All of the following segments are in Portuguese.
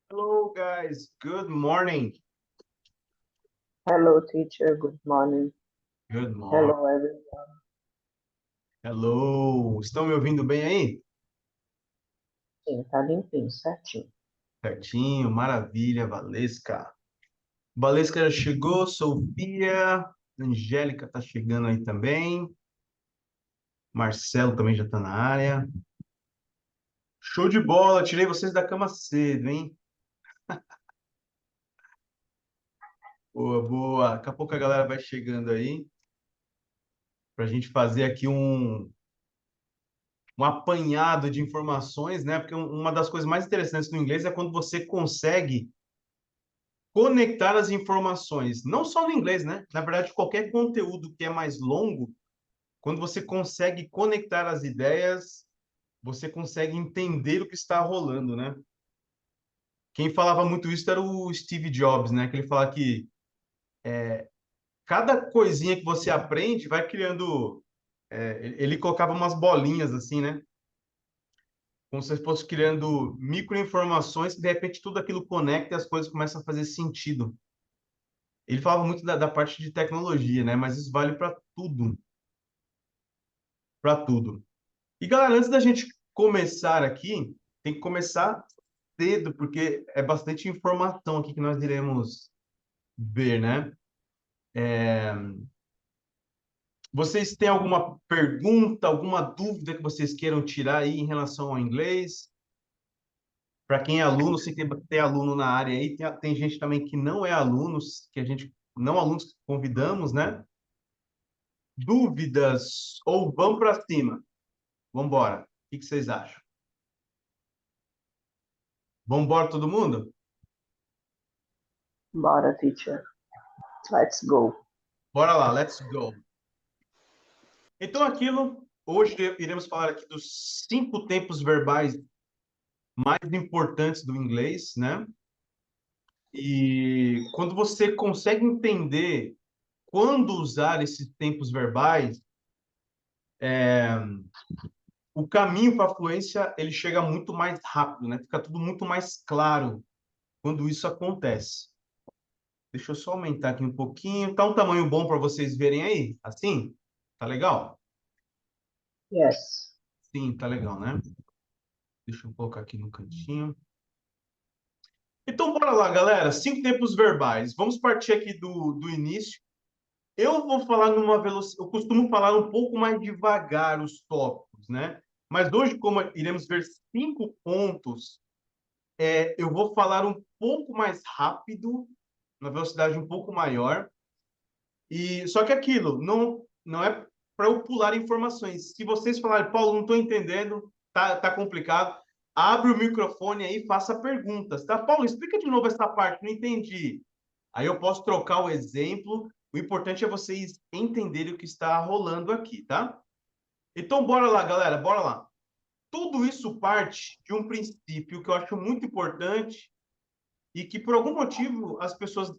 Hello, guys. Good morning. Hello, teacher. Good morning. Good morning. Hello, everyone. Hello. Estão me ouvindo bem aí? Sim, tá limpinho, certinho. Certinho, maravilha, Valesca. Valesca já chegou, Sofia, Angélica tá chegando aí também. Marcelo também já tá na área. Show de bola, tirei vocês da cama cedo, hein? Boa, boa. Daqui a pouco a galera vai chegando aí para a gente fazer aqui um apanhado de informações, né? Porque uma das coisas mais interessantes no inglês é quando você consegue conectar as informações, não só no inglês, né? Na verdade, qualquer conteúdo que é mais longo, quando você consegue conectar as ideias, você consegue entender o que está rolando, né? Quem falava muito isso era o Steve Jobs, né? Que ele fala que cada coisinha que você aprende vai criando. Ele colocava umas bolinhas assim, né? Como se fosse criando microinformações que de repente tudo aquilo conecta e as coisas começam a fazer sentido. Ele falava muito da parte de tecnologia, né? Mas isso vale para tudo, para tudo. E galera, antes da gente começar aqui, tem que começar cedo, porque é bastante informação aqui que nós iremos ver, né? Vocês têm alguma pergunta, alguma dúvida que vocês queiram tirar aí em relação ao inglês? Para quem é aluno, se tem aluno na área aí, tem gente também que não é alunos, que a gente, não alunos que convidamos, né? Dúvidas ou vamos para cima? Vamos embora. O que vocês acham? Vamos embora todo mundo? Bora, teacher. Let's go. Bora lá, let's go. Então, hoje iremos falar aqui dos 5 tempos verbais mais importantes do inglês, né? E quando você consegue entender quando usar esses tempos verbais, o caminho para a fluência ele chega muito mais rápido, né? Fica tudo muito mais claro quando isso acontece. Deixa eu só aumentar aqui um pouquinho. Tá um tamanho bom para vocês verem aí? Assim? Tá legal? Yes. Sim, tá legal, né? Deixa eu colocar aqui no cantinho. Então, bora lá, galera. 5 tempos verbais. Vamos partir aqui do início. Eu vou falar numa velocidade. Eu costumo falar um pouco mais devagar os tópicos, né? Mas hoje, como iremos ver 5 pontos, eu vou falar um pouco mais rápido, uma velocidade um pouco maior. E só que aquilo não é para eu pular informações. Se vocês falarem, Paulo, não estou entendendo, tá complicado, abre o microfone aí e faça perguntas, tá? Paulo, explica de novo essa parte, não entendi. Aí eu posso trocar o exemplo. O importante é vocês entenderem o que está rolando aqui, tá? Então, bora lá, galera, bora lá. Tudo isso parte de um princípio que eu acho muito importante e que, por algum motivo, as pessoas,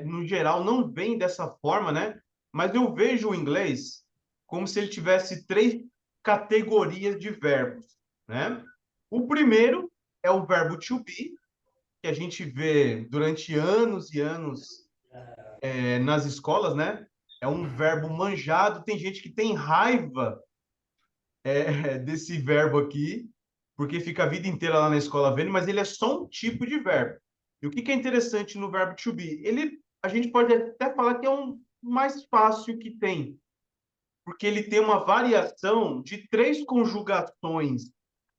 no geral, não veem dessa forma, né? Mas eu vejo o inglês como se ele tivesse 3 categorias de verbos, né? O primeiro é o verbo to be, que a gente vê durante anos e anos nas escolas, né? É um verbo manjado. Tem gente que tem raiva desse verbo aqui, porque fica a vida inteira lá na escola vendo, mas ele é só um tipo de verbo. E o que é interessante no verbo to be? A gente pode até falar que é um mais fácil que tem, porque ele tem uma variação de 3 conjugações,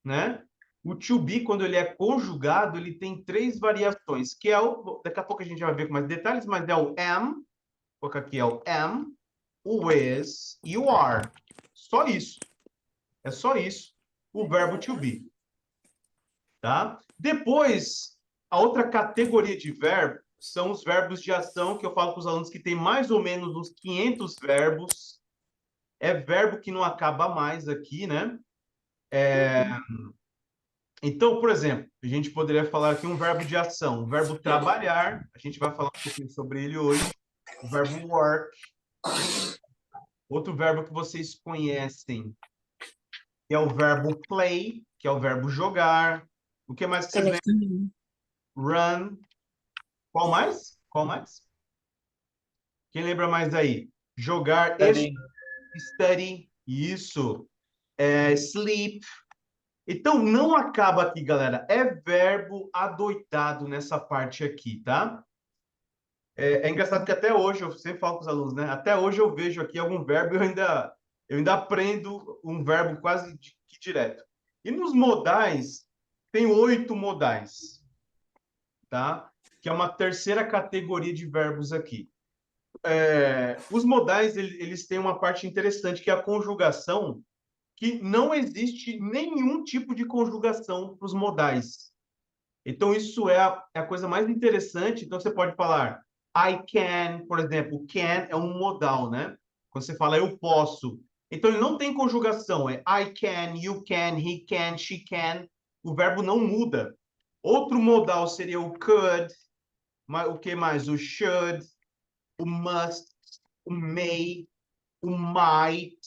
né? O to be, quando ele é conjugado, ele tem 3 variações, que é daqui a pouco a gente vai ver com mais detalhes, mas é o am, vou colocar aqui é o am, o is e o are. Só isso. É só isso o verbo to be, tá? Depois, a outra categoria de verbo são os verbos de ação, que eu falo com os alunos que tem mais ou menos uns 500 verbos. É verbo que não acaba mais aqui, né? Então, por exemplo, a gente poderia falar aqui um verbo de ação, o verbo trabalhar, a gente vai falar um pouquinho sobre ele hoje, o verbo work, outro verbo que vocês conhecem, que é o verbo play, que é o verbo jogar. O que mais que vocês lembram? run. Qual mais? Qual mais? Quem lembra mais aí? Jogar, Study. study, isso. Sleep. Então, não acaba aqui, galera. É verbo adoitado nessa parte aqui, tá? É engraçado que até hoje, eu sempre falo com os alunos, né? Até hoje eu vejo aqui algum verbo e eu ainda aprendo um verbo quase que direto. E nos modais, tem 8 modais, tá? Que é uma terceira categoria de verbos aqui. Os modais, eles têm uma parte interessante, que é a conjugação, que não existe nenhum tipo de conjugação para os modais. Então, isso é a coisa mais interessante. Então, você pode falar I can, por exemplo, can é um modal, né? Quando você fala eu posso. Então, ele não tem conjugação. É I can, you can, he can, she can. O verbo não muda. Outro modal seria o could, o que mais? O should, o must, o may, o might.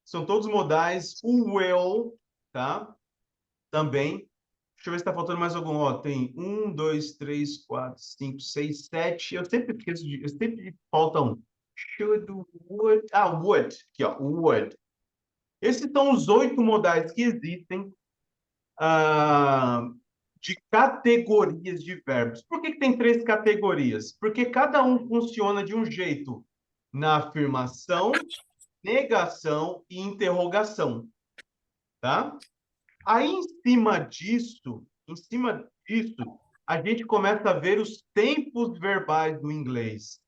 São todos modais. O will, tá? Também. Deixa eu ver se está faltando mais algum. Ó, tem 1, 2, 3, 4, 5, 6, 7. Eu sempre esqueço de. Eu sempre falta um. Should, would. Ah, would. Aqui, ó. Would. Esses são os 8 modais que existem de categorias de verbos. Por que tem 3 categorias? Porque cada um funciona de um jeito na afirmação, negação e interrogação, tá? Aí, em cima disso, a gente começa a ver os tempos verbais do inglês.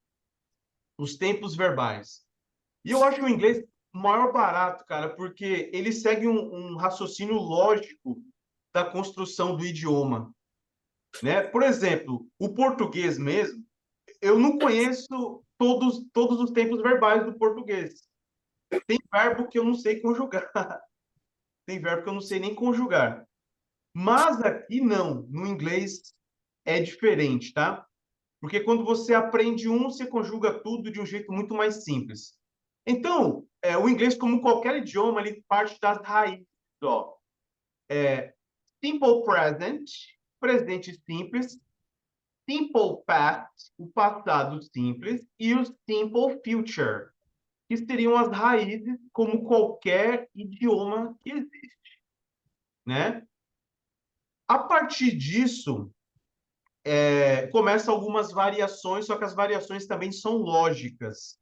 Os tempos verbais. E eu acho o inglês o maior barato, cara, porque ele segue um raciocínio lógico da construção do idioma, né? Por exemplo, o português mesmo, eu não conheço todos os tempos verbais do português. Tem verbo que eu não sei conjugar. Tem verbo que eu não sei nem conjugar. Mas aqui não, no inglês é diferente, tá? Porque quando você aprende um, você conjuga tudo de um jeito muito mais simples. Então, o inglês, como qualquer idioma, ele parte das raízes, ó. Simple present, presente simples, simple past, o passado simples, e o simple future, que seriam as raízes como qualquer idioma que existe, né? A partir disso, começa algumas variações, só que as variações também são lógicas,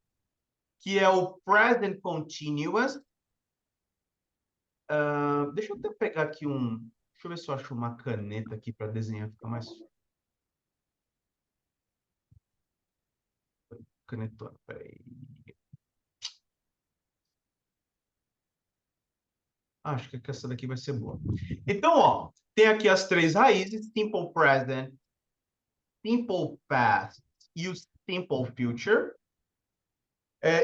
que é o present continuous. Deixa eu até pegar aqui deixa eu ver se eu acho uma caneta aqui para desenhar, fica mais canetona, peraí. Acho que essa daqui vai ser boa. Então, ó, tem aqui as 3 raízes: simple present, simple past e o simple future.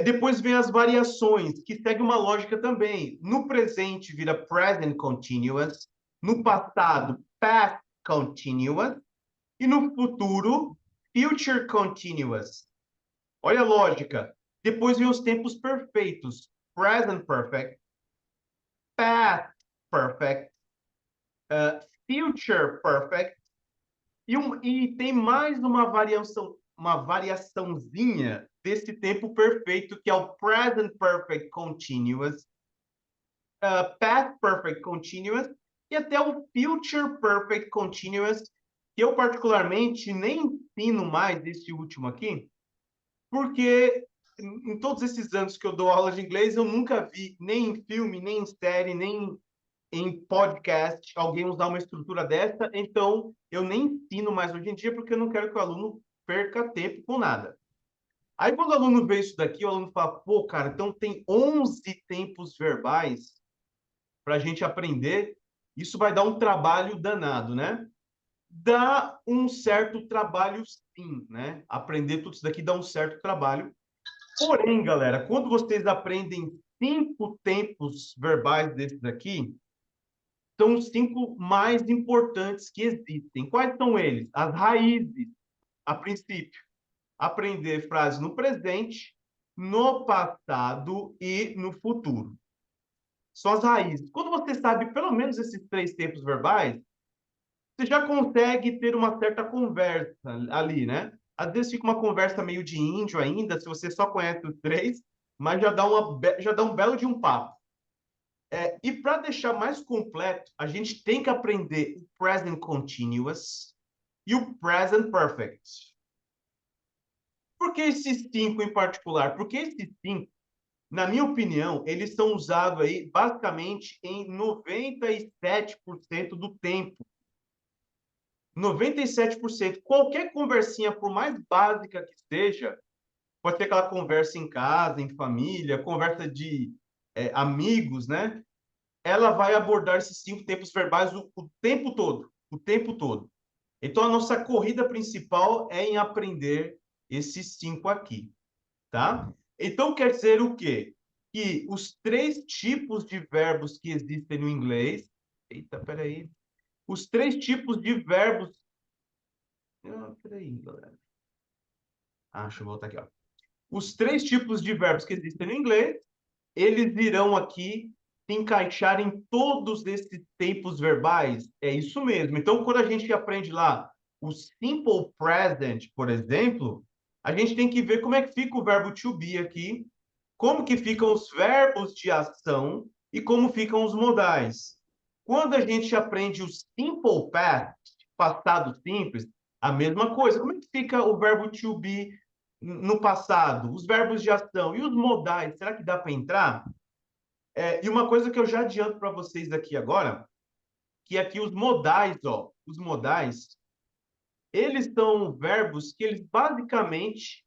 Depois vem as variações, que segue uma lógica também. No presente vira present continuous, no passado past continuous e no futuro future continuous. Olha a lógica. Depois vem os tempos perfeitos: present perfect, past perfect, future perfect e tem mais uma variaçãozinha desse tempo perfeito, que é o present perfect continuous, past perfect continuous e até o future perfect continuous, que eu particularmente nem ensino mais esse último aqui, porque em todos esses anos que eu dou aula de inglês, eu nunca vi, nem em filme, nem em série, nem em podcast, alguém usar uma estrutura dessa, então eu nem ensino mais hoje em dia, porque eu não quero que o aluno perca tempo com nada. Aí, quando o aluno vê isso daqui, o aluno fala, pô, cara, então tem 11 tempos verbais para a gente aprender, isso vai dar um trabalho danado, né? Dá um certo trabalho, sim, né? Aprender tudo isso daqui dá um certo trabalho. Porém, galera, quando vocês aprendem 5 tempos verbais desses daqui, são os 5 mais importantes que existem. Quais são eles? As raízes, a princípio. Aprender frases no presente, no passado e no futuro. São as raízes. Quando você sabe pelo menos esses 3 tempos verbais, você já consegue ter uma certa conversa ali, né? Às vezes fica uma conversa meio de índio ainda, se você só conhece os três, mas já dá um belo de um papo. E para deixar mais completo, a gente tem que aprender o present continuous e o present perfect. Por que esses cinco em particular? Porque esses cinco, na minha opinião, eles são usados aí basicamente em 97% do tempo. 97%. Qualquer conversinha, por mais básica que seja, pode ser aquela conversa em casa, em família, conversa de amigos, né? Ela vai abordar esses cinco tempos verbais o tempo todo, o tempo todo. Então, a nossa corrida principal é em aprender esses cinco aqui, tá? Então, quer dizer o quê? Que os três tipos de verbos que existem no inglês... Eita, peraí. Os três tipos de verbos... peraí, galera. Deixa eu voltar aqui, ó. Os três tipos de verbos que existem no inglês, eles irão aqui se encaixar em todos esses tempos verbais. É isso mesmo. Então, quando a gente aprende lá o simple present, por exemplo, a gente tem que ver como é que fica o verbo to be aqui, como que ficam os verbos de ação e como ficam os modais. Quando a gente aprende o simple past, passado simples, a mesma coisa. Como é que fica o verbo to be no passado? Os verbos de ação e os modais, será que dá para entrar? E uma coisa que eu já adianto para vocês aqui agora, que aqui os modais, ó, os modais, eles são verbos que eles basicamente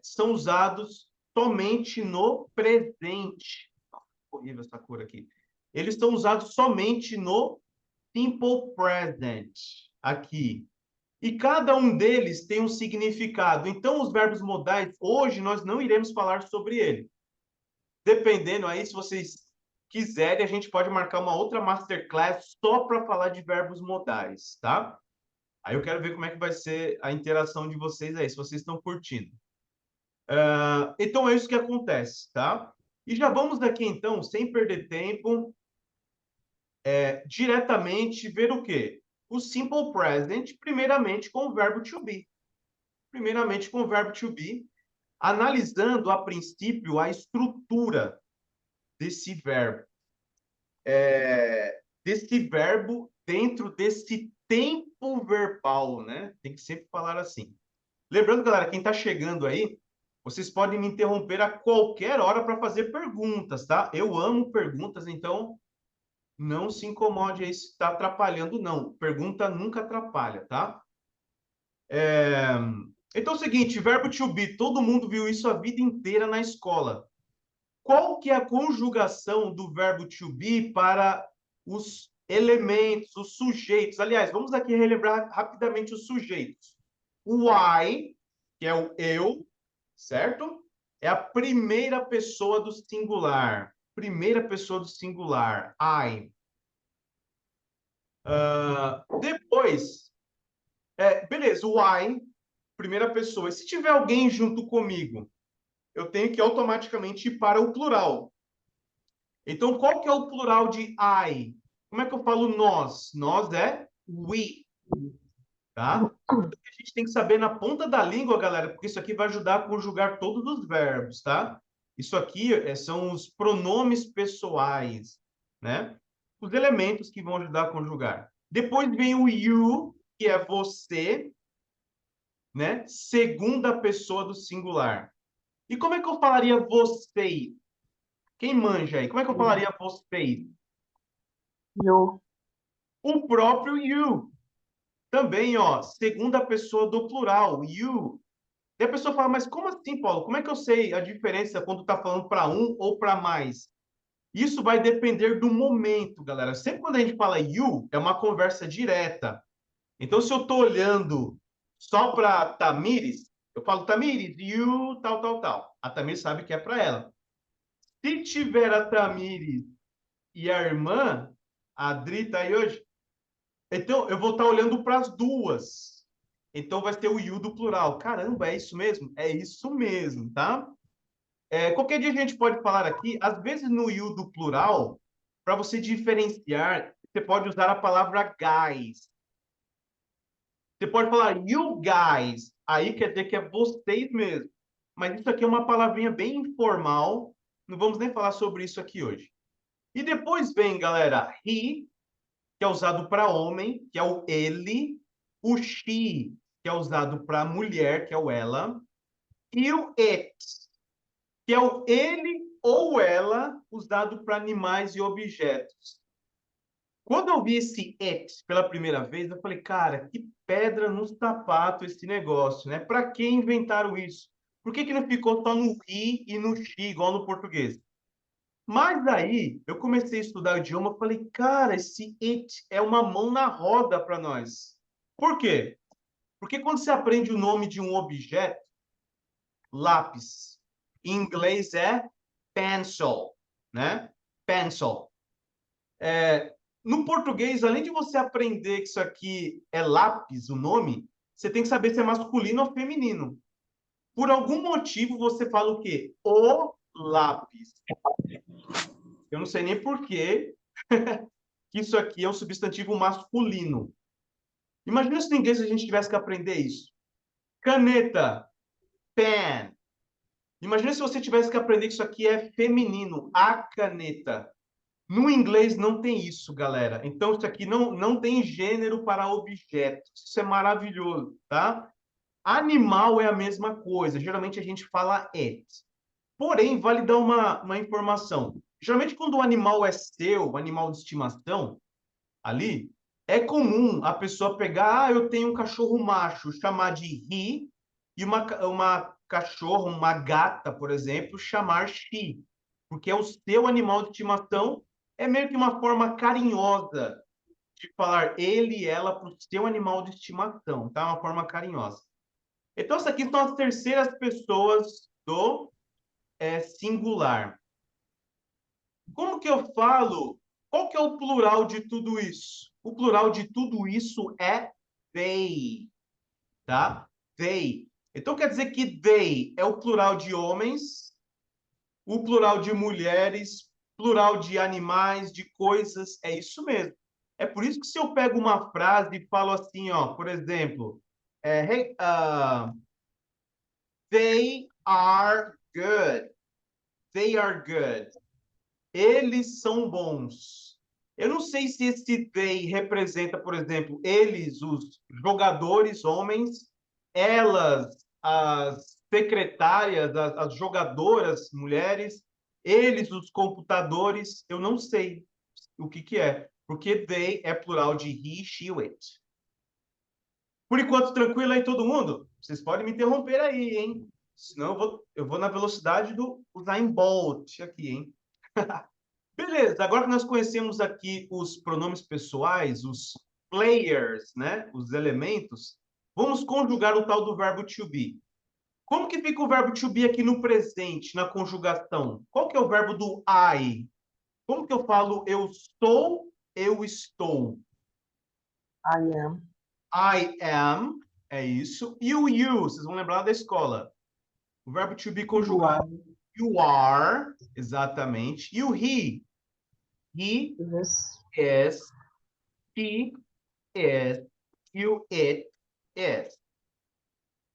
são usados somente no presente. Horrível essa cor aqui. Eles são usados somente no simple present, aqui. E cada um deles tem um significado. Então, os verbos modais, hoje, nós não iremos falar sobre ele. Dependendo aí, se vocês quiserem, a gente pode marcar uma outra masterclass só para falar de verbos modais, tá? Aí eu quero ver como é que vai ser a interação de vocês aí, se vocês estão curtindo. Então, é isso que acontece, tá? E já vamos daqui, então, sem perder tempo, diretamente ver o quê? O simple present, primeiramente com o verbo to be. Primeiramente com o verbo to be, analisando, a princípio, a estrutura desse verbo. Desse verbo dentro desse tempo verbal, né? Tem que sempre falar assim. Lembrando, galera, quem está chegando aí, vocês podem me interromper a qualquer hora para fazer perguntas, tá? Eu amo perguntas, então não se incomode aí se está atrapalhando, não. Pergunta nunca atrapalha, tá? Então é o seguinte, verbo to be, todo mundo viu isso a vida inteira na escola. Qual que é a conjugação do verbo to be para os elementos, os sujeitos? Aliás, vamos aqui relembrar rapidamente os sujeitos. O I, que é o eu, certo? É a primeira pessoa do singular. Primeira pessoa do singular, I. Depois, beleza, o I, primeira pessoa. E se tiver alguém junto comigo, eu tenho que automaticamente ir para o plural. Então, qual que é o plural de I? Como é que eu falo nós? Nós é we, tá? Então, a gente tem que saber na ponta da língua, galera, porque isso aqui vai ajudar a conjugar todos os verbos, tá? Isso aqui são os pronomes pessoais, né? Os elementos que vão ajudar a conjugar. Depois vem o you, que é você, né? Segunda pessoa do singular. E como é que eu falaria vocês? Quem manja aí? Como é que eu falaria vocês? You. O próprio you. Também, ó, segunda pessoa do plural, you. E a pessoa fala, mas como assim, Paulo? Como é que eu sei a diferença quando está falando para um ou para mais? Isso vai depender do momento, galera. Sempre quando a gente fala you, é uma conversa direta. Então, se eu estou olhando só para Tamires, eu falo, Tamires, you, tal, tal, tal. A Tamires sabe que é para ela. Se tiver a Tamires e a irmã, a Adri tá aí hoje, então eu vou estar olhando para as duas. Então vai ter o you do plural. Caramba, é isso mesmo? É isso mesmo, tá? Qualquer dia a gente pode falar aqui, às vezes no you do plural, para você diferenciar você pode usar a palavra guys. Você pode falar you guys. Aí quer dizer que é vocês mesmo. Mas isso aqui é uma palavrinha bem informal. Não vamos nem falar sobre isso aqui hoje. E depois vem, galera, he, que é usado para homem, que é o ele. O she, que é usado para mulher, que é o ela. E o it, que é o ele ou ela, usado para animais e objetos. Quando eu vi esse it pela primeira vez, eu falei, cara, que pedra no sapato esse negócio, né? Para que inventaram isso? Por que que não ficou só no i e no x, igual no português? Mas aí, eu comecei a estudar o idioma, falei, cara, esse it é uma mão na roda para nós. Por quê? Porque quando você aprende o nome de um objeto, lápis, em inglês é pencil, né? Pencil. No português, além de você aprender que isso aqui é lápis, o nome, você tem que saber se é masculino ou feminino. Por algum motivo, você fala o quê? O lápis. Eu não sei nem por quê que isso aqui é um substantivo masculino. Imagina se no inglês a gente tivesse que aprender isso. Caneta, pen. Imagina se você tivesse que aprender que isso aqui é feminino, a caneta. No inglês não tem isso, galera. Então, isso aqui não tem gênero para objetos. Isso é maravilhoso, tá? Animal é a mesma coisa. Geralmente a gente fala it. Porém, vale dar uma informação. Geralmente, quando o animal é seu, um animal de estimação, ali, é comum a pessoa pegar, eu tenho um cachorro macho, chamar de he, e uma cachorra, uma gata, por exemplo, chamar she, porque é o seu animal de estimação, é meio que uma forma carinhosa de falar ele e ela para o seu animal de estimação, tá? Uma forma carinhosa. Então, essas aqui são as terceiras pessoas do singular. Como que eu falo? Qual que é o plural de tudo isso? O plural de tudo isso é they, tá? They. Então quer dizer que they é o plural de homens, o plural de mulheres, plural de animais, de coisas, é isso mesmo. É por isso que se eu pego uma frase e falo assim, ó, por exemplo, hey, they are good. They are good. Eles são bons. Eu não sei se esse they representa, por exemplo, eles, os jogadores homens, elas, as secretárias, as jogadoras mulheres, eles, os computadores. Eu não sei o que que é, porque they é plural de he, she, it. Por enquanto, tranquilo aí todo mundo? Vocês podem me interromper aí, hein? Senão eu vou na velocidade do Usain Bolt aqui, hein? Beleza, agora que nós conhecemos aqui os pronomes pessoais, os players, né? Os elementos, vamos conjugar o tal do verbo to be. Como que fica o verbo to be aqui no presente, na conjugação? Qual que é o verbo do I? Como que eu falo eu sou, eu estou? I am. I am, é isso. E o you, vocês vão lembrar da escola. O verbo to be You are. conjugado. You are, exatamente. E o he? He Yes. is, she is, e o it is.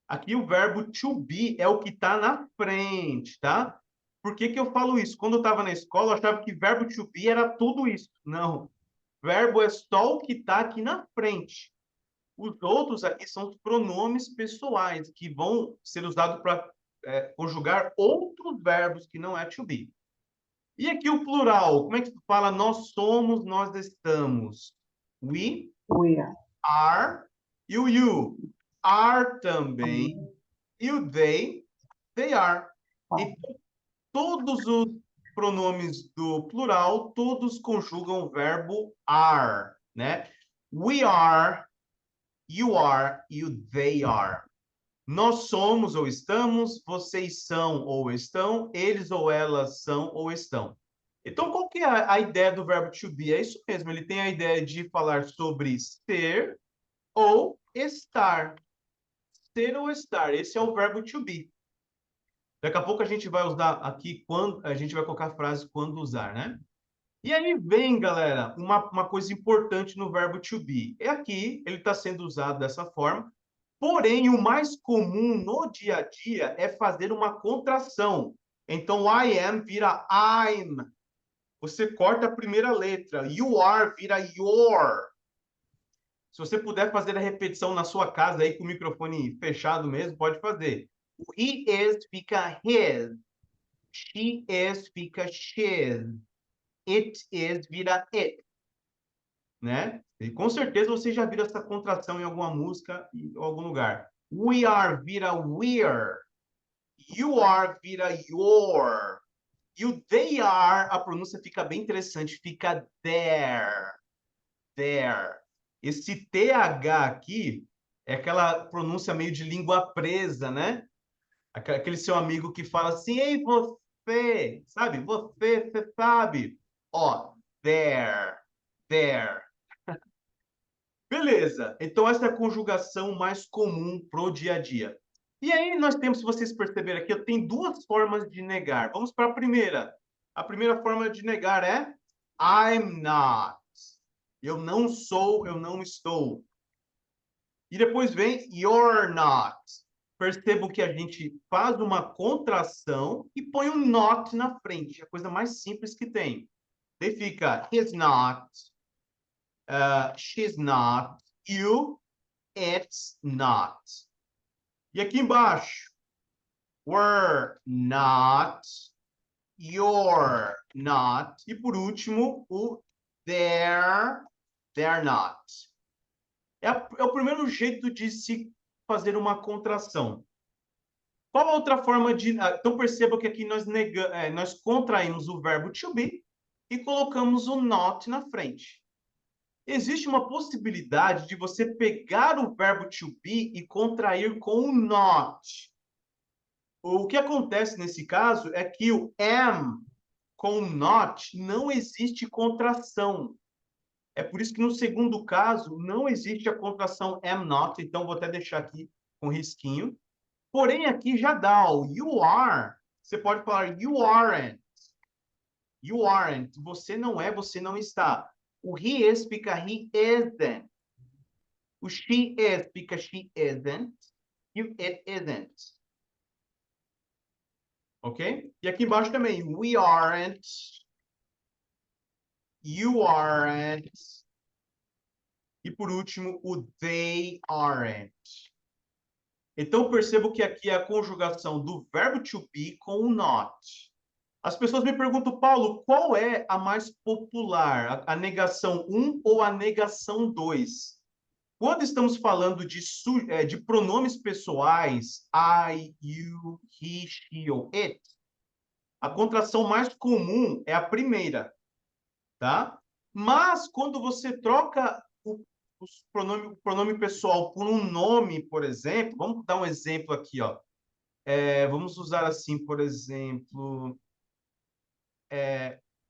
Aqui o verbo to be é o que está na frente, tá? Por que que eu falo isso? Quando eu estava na escola, eu achava que verbo to be era tudo isso. Não. Verbo é só o que está aqui na frente. Os outros aqui são os pronomes pessoais, que vão ser usados para conjugar outros verbos que não é to be. E aqui o plural, como é que fala nós somos, nós estamos? We We are. are, e o you are também, e o they are. E todos os pronomes do plural, todos conjugam o verbo are, né? We are, you are e o they are. Nós somos ou estamos, vocês são ou estão, eles ou elas são ou estão. Então, qual que é a ideia do verbo to be? É isso mesmo, ele tem a ideia de falar sobre ser ou estar. Ser ou estar, esse é o verbo to be. Daqui a pouco a gente vai usar aqui quando a gente vai colocar a frase quando usar, né? E aí vem, galera, uma coisa importante no verbo to be. É aqui, ele está sendo usado dessa forma, porém, o mais comum no dia a dia é fazer uma contração. Então, I am vira I'm. Você corta a primeira letra. You are vira your. Se você puder fazer a repetição na sua casa aí com o microfone fechado mesmo, pode fazer. O he is fica his. She is fica she's. It is vira it, né? E com certeza você já viu essa contração em alguma música em algum lugar. We are vira we're. You are vira your. E o they are, a pronúncia fica bem interessante, fica there. There. Esse TH aqui é aquela pronúncia meio de língua presa, né? Aquele seu amigo que fala assim, ei, você, sabe? Você sabe. Ó, there, there. Beleza. Então, essa é a conjugação mais comum pro dia a dia. E aí, nós temos, se vocês perceberem aqui, eu tenho duas formas de negar. Vamos para a primeira. A primeira forma de negar é I'm not. Eu não sou, eu não estou. E depois vem you're not. Percebo que a gente faz uma contração e põe um not na frente. É a coisa mais simples que tem. Daí fica he's not, she's not, you, it's not. E aqui embaixo, we're not, you're not. E por último, o they're not. É o primeiro jeito de se fazer uma contração. Qual a outra forma de... Então, perceba que aqui nós contraímos o verbo to be e colocamos o not na frente. Existe uma possibilidade de você pegar o verbo to be e contrair com o not. O que acontece nesse caso é que o am com o not não existe contração. É por isso que no segundo caso não existe a contração am not, então vou até deixar aqui com risquinho. Porém, aqui já dá o you are. Você pode falar you aren't. You aren't. Você não é, você não está. O he is fica he isn't. O she is fica she isn't. E o it isn't. Ok? E aqui embaixo também. We aren't. You aren't. E por último, o they aren't. Então, percebo que aqui é a conjugação do verbo to be com o not. As pessoas me perguntam, Paulo, qual é a mais popular? A negação 1 ou a negação 2? Quando estamos falando de pronomes pessoais, I, you, he, she ou it, a contração mais comum é a primeira, tá? Mas quando você troca o pronome pessoal por um nome, por exemplo, vamos dar um exemplo aqui, ó. Vamos usar assim, por exemplo,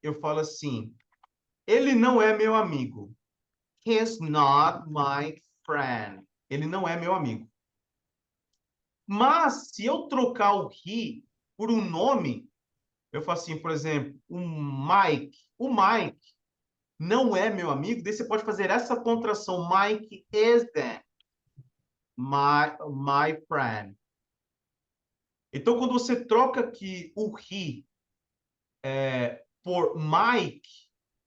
eu falo assim, ele não é meu amigo. He's not my friend. Ele não é meu amigo. Mas, se eu trocar o he por um nome, eu faço assim, por exemplo, o Mike. O Mike não é meu amigo, daí você pode fazer essa contração. Mike isn't my friend. Então, quando você troca aqui o he por Mike,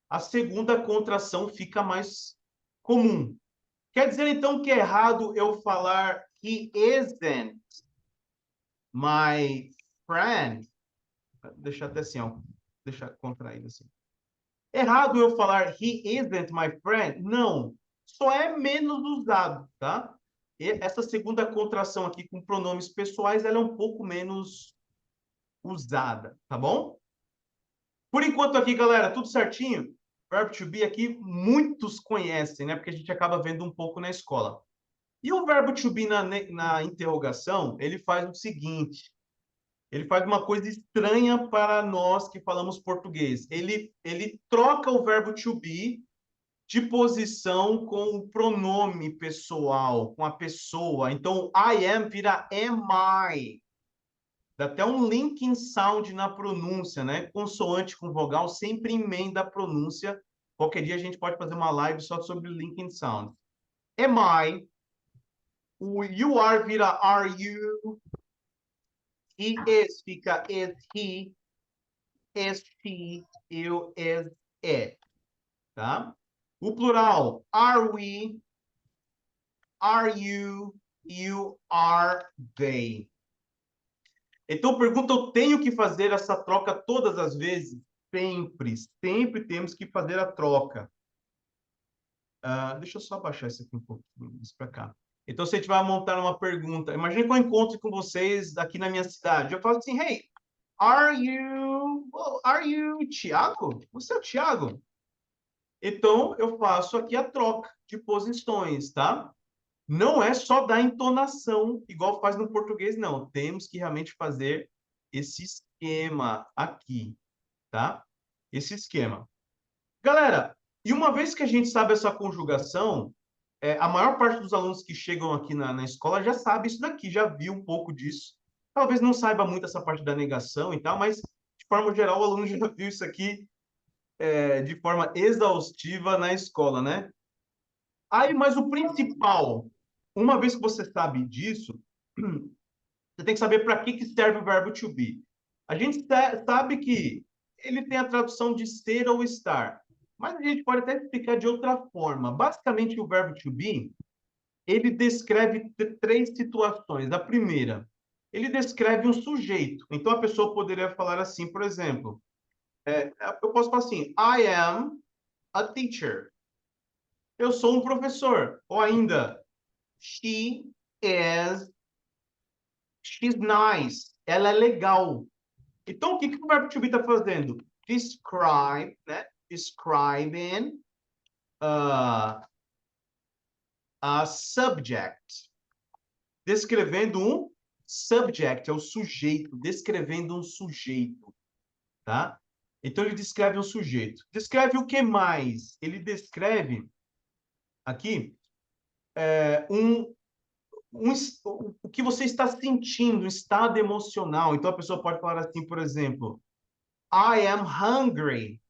a segunda contração fica mais comum. Quer dizer, então, que é errado eu falar he isn't my friend? Deixa até assim, ó. Deixa contraído assim. Errado eu falar he isn't my friend? Não. Só é menos usado, tá? E essa segunda contração aqui com pronomes pessoais, ela é um pouco menos usada, tá bom? Por enquanto aqui, galera, tudo certinho? Verbo to be aqui, muitos conhecem, né? Porque a gente acaba vendo um pouco na escola. E o verbo to be na interrogação, ele faz o seguinte, ele faz uma coisa estranha para nós que falamos português. Ele troca o verbo to be de posição com o pronome pessoal, com a pessoa. Então, I am vira am I. Dá até um linking sound na pronúncia, né? Consoante com vogal sempre emenda a pronúncia. Qualquer dia a gente pode fazer uma live só sobre linking sound. Am I? O you are vira are you. He is fica is he. Is she, eu, is it. Tá? O plural, are we, are you are they. Então, pergunta, eu tenho que fazer essa troca todas as vezes? Sempre, sempre temos que fazer a troca. Deixa eu só baixar isso aqui um pouquinho, isso para cá. Então, se a gente vai montar uma pergunta, imagine que eu encontro com vocês aqui na minha cidade. Eu falo assim, hey, are you Thiago? Você é o Thiago? Então, eu faço aqui a troca de posições, tá? Não é só dar entonação, igual faz no português, não. Temos que realmente fazer esse esquema aqui, tá? Esse esquema. Galera, e uma vez que a gente sabe essa conjugação, a maior parte dos alunos que chegam aqui na escola já sabe isso daqui, já viu um pouco disso. Talvez não saiba muito essa parte da negação e tal, mas, de forma geral, o aluno já viu isso aqui de forma exaustiva na escola, né? Aí, mas o principal, uma vez que você sabe disso, você tem que saber para que serve o verbo to be. A gente sabe que ele tem a tradução de ser ou estar, mas a gente pode até explicar de outra forma. Basicamente, o verbo to be, ele descreve três situações. A primeira, ele descreve um sujeito. Então, a pessoa poderia falar assim, por exemplo, eu posso falar assim, I am a teacher. Eu sou um professor. Ou ainda, she is, she's nice. Ela é legal. Então, o que o verbo to be está fazendo? Describe, né? Describing a subject. Descrevendo um subject, é o sujeito. Descrevendo um sujeito, tá? Então, ele descreve um sujeito. Descreve o que mais? Ele descreve, aqui, um o que você está sentindo, um estado emocional. Então, a pessoa pode falar assim, por exemplo, I am hungry.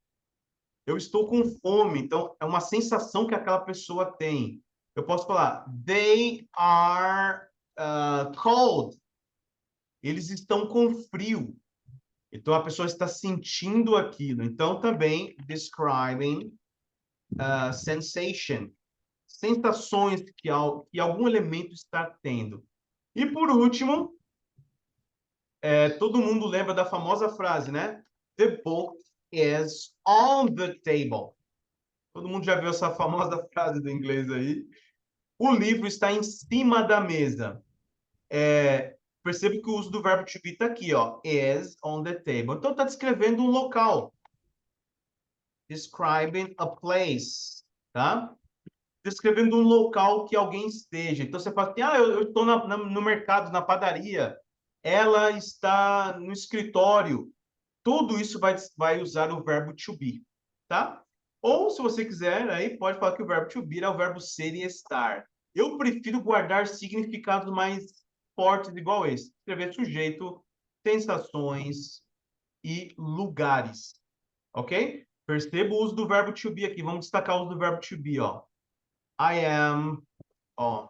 Eu estou com fome. Então, é uma sensação que aquela pessoa tem. Eu posso falar, they are cold. Eles estão com frio. Então, a pessoa está sentindo aquilo. Então, também, describing sensation. Sensações que algum elemento está tendo. E, por último, todo mundo lembra da famosa frase, né? The book is on the table. Todo mundo já viu essa famosa frase do inglês aí. O livro está em cima da mesa. Percebe que o uso do verbo to be está aqui, ó. Is on the table. Então, está descrevendo um local. Describing a place, tá? Descrevendo um local que alguém esteja. Então, você fala assim, eu estou no mercado, na padaria. Ela está no escritório. Tudo isso vai usar o verbo to be, tá? Ou, se você quiser, aí pode falar que o verbo to be é o verbo ser e estar. Eu prefiro guardar significados mais fortes igual esse. Escrever sujeito, sensações e lugares, ok? Perceba o uso do verbo to be aqui. Vamos destacar o uso do verbo to be, ó. I am, ó.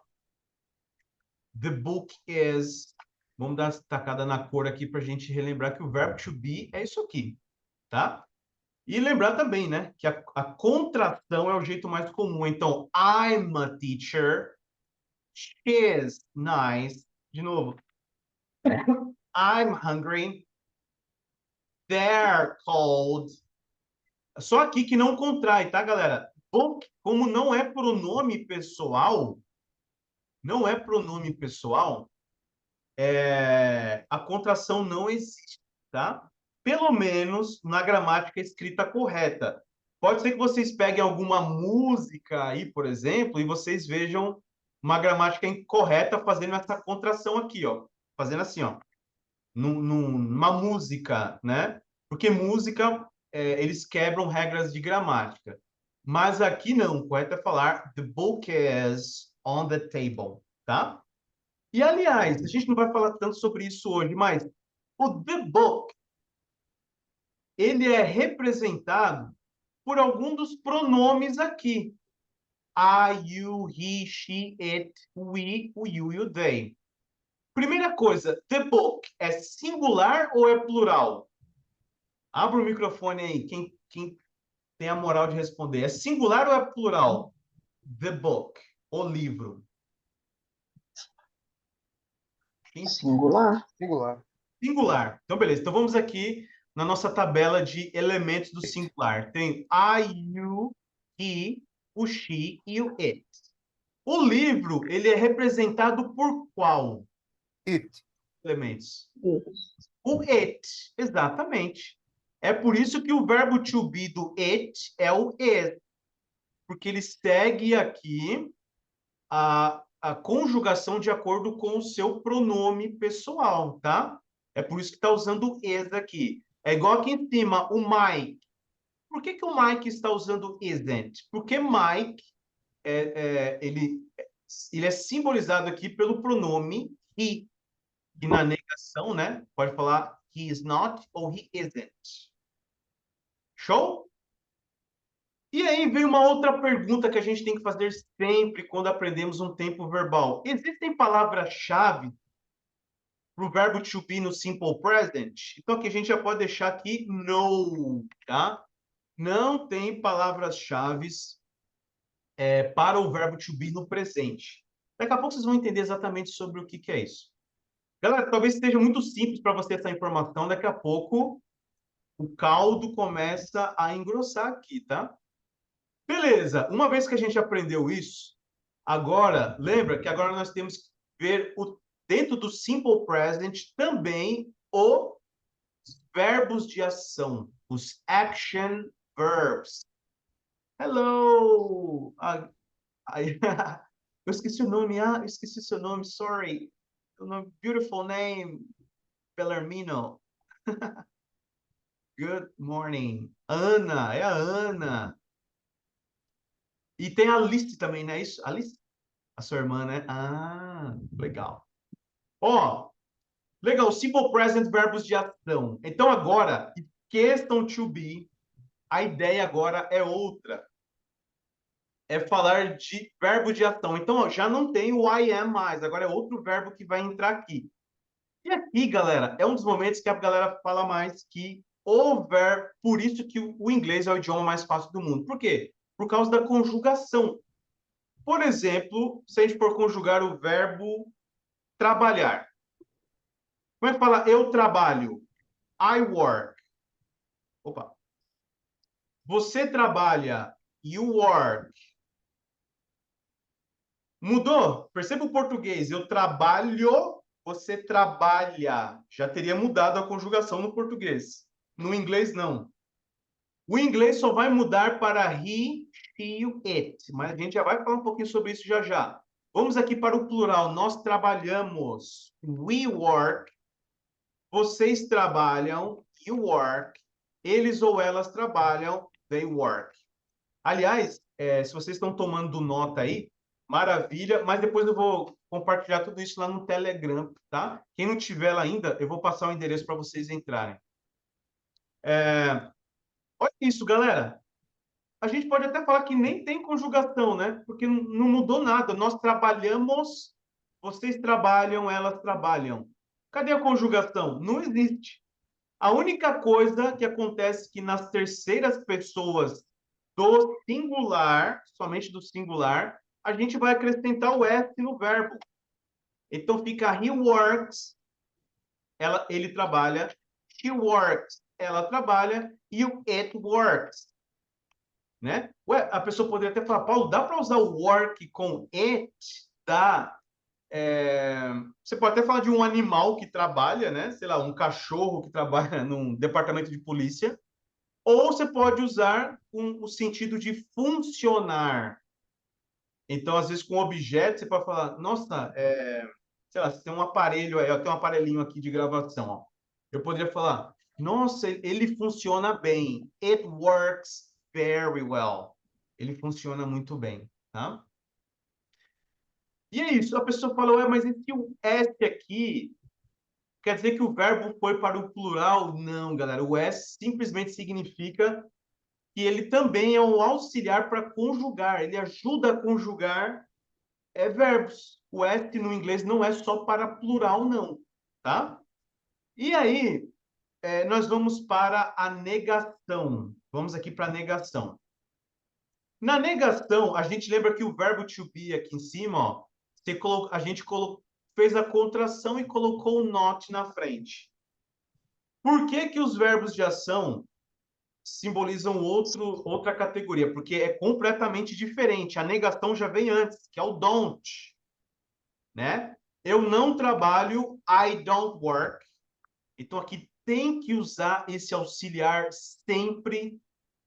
The book is. Vamos dar uma destacada na cor aqui para a gente relembrar que o verbo to be é isso aqui, tá? E lembrar também, né, que a contração é o jeito mais comum. Então, I'm a teacher. She's nice. De novo. I'm hungry. They're cold. Só aqui que não contrai, tá, galera? Como não é pronome pessoal, a contração não existe, tá? Pelo menos na gramática escrita correta. Pode ser que vocês peguem alguma música aí, por exemplo, e vocês vejam uma gramática incorreta fazendo essa contração aqui, ó. Fazendo assim, ó. Numa música, né? Porque música, eles quebram regras de gramática. Mas aqui não, o correto é falar the book is on the table, tá? E, aliás, a gente não vai falar tanto sobre isso hoje, mas O the book, ele é representado por algum dos pronomes aqui. I, you, he, she, it, we, o you e o they. Primeira coisa, the book é singular ou é plural? Abra o microfone aí, quem tem a moral de responder. É singular ou é plural? The book, o livro. Singular. Singular. Singular. Então, beleza. Então, vamos aqui na nossa tabela de elementos do singular. Tem I, you, he, o she e o it. O livro, ele é representado por qual It. elementos? Isso. O it, exatamente. É por isso que o verbo to be do it é o is, porque ele segue aqui a conjugação de acordo com o seu pronome pessoal, tá? É por isso que está usando is aqui. É igual aqui em cima, o Mike. Por que que o Mike está usando isn't? Porque Mike, ele é simbolizado aqui pelo pronome he, que na negação, né? Pode falar he is not ou he isn't. Show? E aí vem uma outra pergunta que a gente tem que fazer sempre quando aprendemos um tempo verbal. Existem palavras-chave para o verbo to be no simple present? Então aqui a gente já pode deixar aqui no, tá? Não tem palavras-chave para o verbo to be no presente. Daqui a pouco vocês vão entender exatamente sobre o que é isso. Galera, talvez seja muito simples para você essa informação. Daqui a pouco o caldo começa a engrossar aqui, tá? Beleza, uma vez que a gente aprendeu isso, agora, lembra que agora nós temos que ver dentro do simple present também os verbos de ação, os action verbs. Hello! Eu esqueci o nome, eu esqueci seu nome, sorry. Beautiful name, Bellarmino. Good morning. Ana, é a Ana. E tem a Alice também, não é isso? Alice? A sua irmã, né? Ah, legal. Ó, legal. Simple present, verbos de ação. Então, agora, questão to be, a ideia agora é outra. É falar de verbo de ação. Então, ó, já não tem o I am mais. Agora é outro verbo que vai entrar aqui. E aqui, galera, é um dos momentos que a galera fala mais que o verbo... Por isso que o inglês é o idioma mais fácil do mundo. Por quê? Por causa da conjugação. Por exemplo, se a gente for conjugar o verbo trabalhar. Como é que fala eu trabalho? I work. Opa. Você trabalha. You work. Mudou? Perceba o português. Eu trabalho, você trabalha. Já teria mudado a conjugação no português. No inglês, não. O inglês só vai mudar para he, she, it. Mas a gente já vai falar um pouquinho sobre isso já já. Vamos aqui para o plural. Nós trabalhamos. We work. Vocês trabalham. You work. Eles ou elas trabalham. They work. Aliás, se vocês estão tomando nota aí, maravilha. Mas depois eu vou compartilhar tudo isso lá no Telegram, tá? Quem não tiver lá ainda, eu vou passar o endereço para vocês entrarem. Olha isso, galera. A gente pode até falar que nem tem conjugação, né? Porque não mudou nada. Nós trabalhamos, vocês trabalham, elas trabalham. Cadê a conjugação? Não existe. A única coisa que acontece que nas terceiras pessoas do singular, somente do singular, a gente vai acrescentar o S no verbo. Então fica he works, ele trabalha, she works, ela trabalha, e o it works. Né? Ué, a pessoa poderia até falar, Paulo, dá para usar o work com it? Dá. Você pode até falar de um animal que trabalha, né? Sei lá, um cachorro que trabalha num departamento de polícia. Ou você pode usar o sentido de funcionar. Então, às vezes, com objeto, você pode falar, nossa, sei lá, você tem um aparelho aí, eu tenho um aparelhinho aqui de gravação, ó. Eu poderia falar, nossa, ele funciona bem. It works very well. Ele funciona muito bem, tá? E é isso. A pessoa fala, ué, mas esse S aqui quer dizer que o verbo foi para o plural? Não, galera. O S simplesmente significa que ele também é um auxiliar para conjugar. Ele ajuda a conjugar verbos. O S no inglês não é só para plural, não, tá? E aí, nós vamos para a negação. Vamos aqui para a negação. Na negação, a gente lembra que o verbo to be aqui em cima, ó, a gente fez a contração e colocou o not na frente. Por que que os verbos de ação simbolizam outra categoria? Porque é completamente diferente. A negação já vem antes, que é o don't, né? Eu não trabalho, I don't work. Então aqui tem que usar esse auxiliar sempre,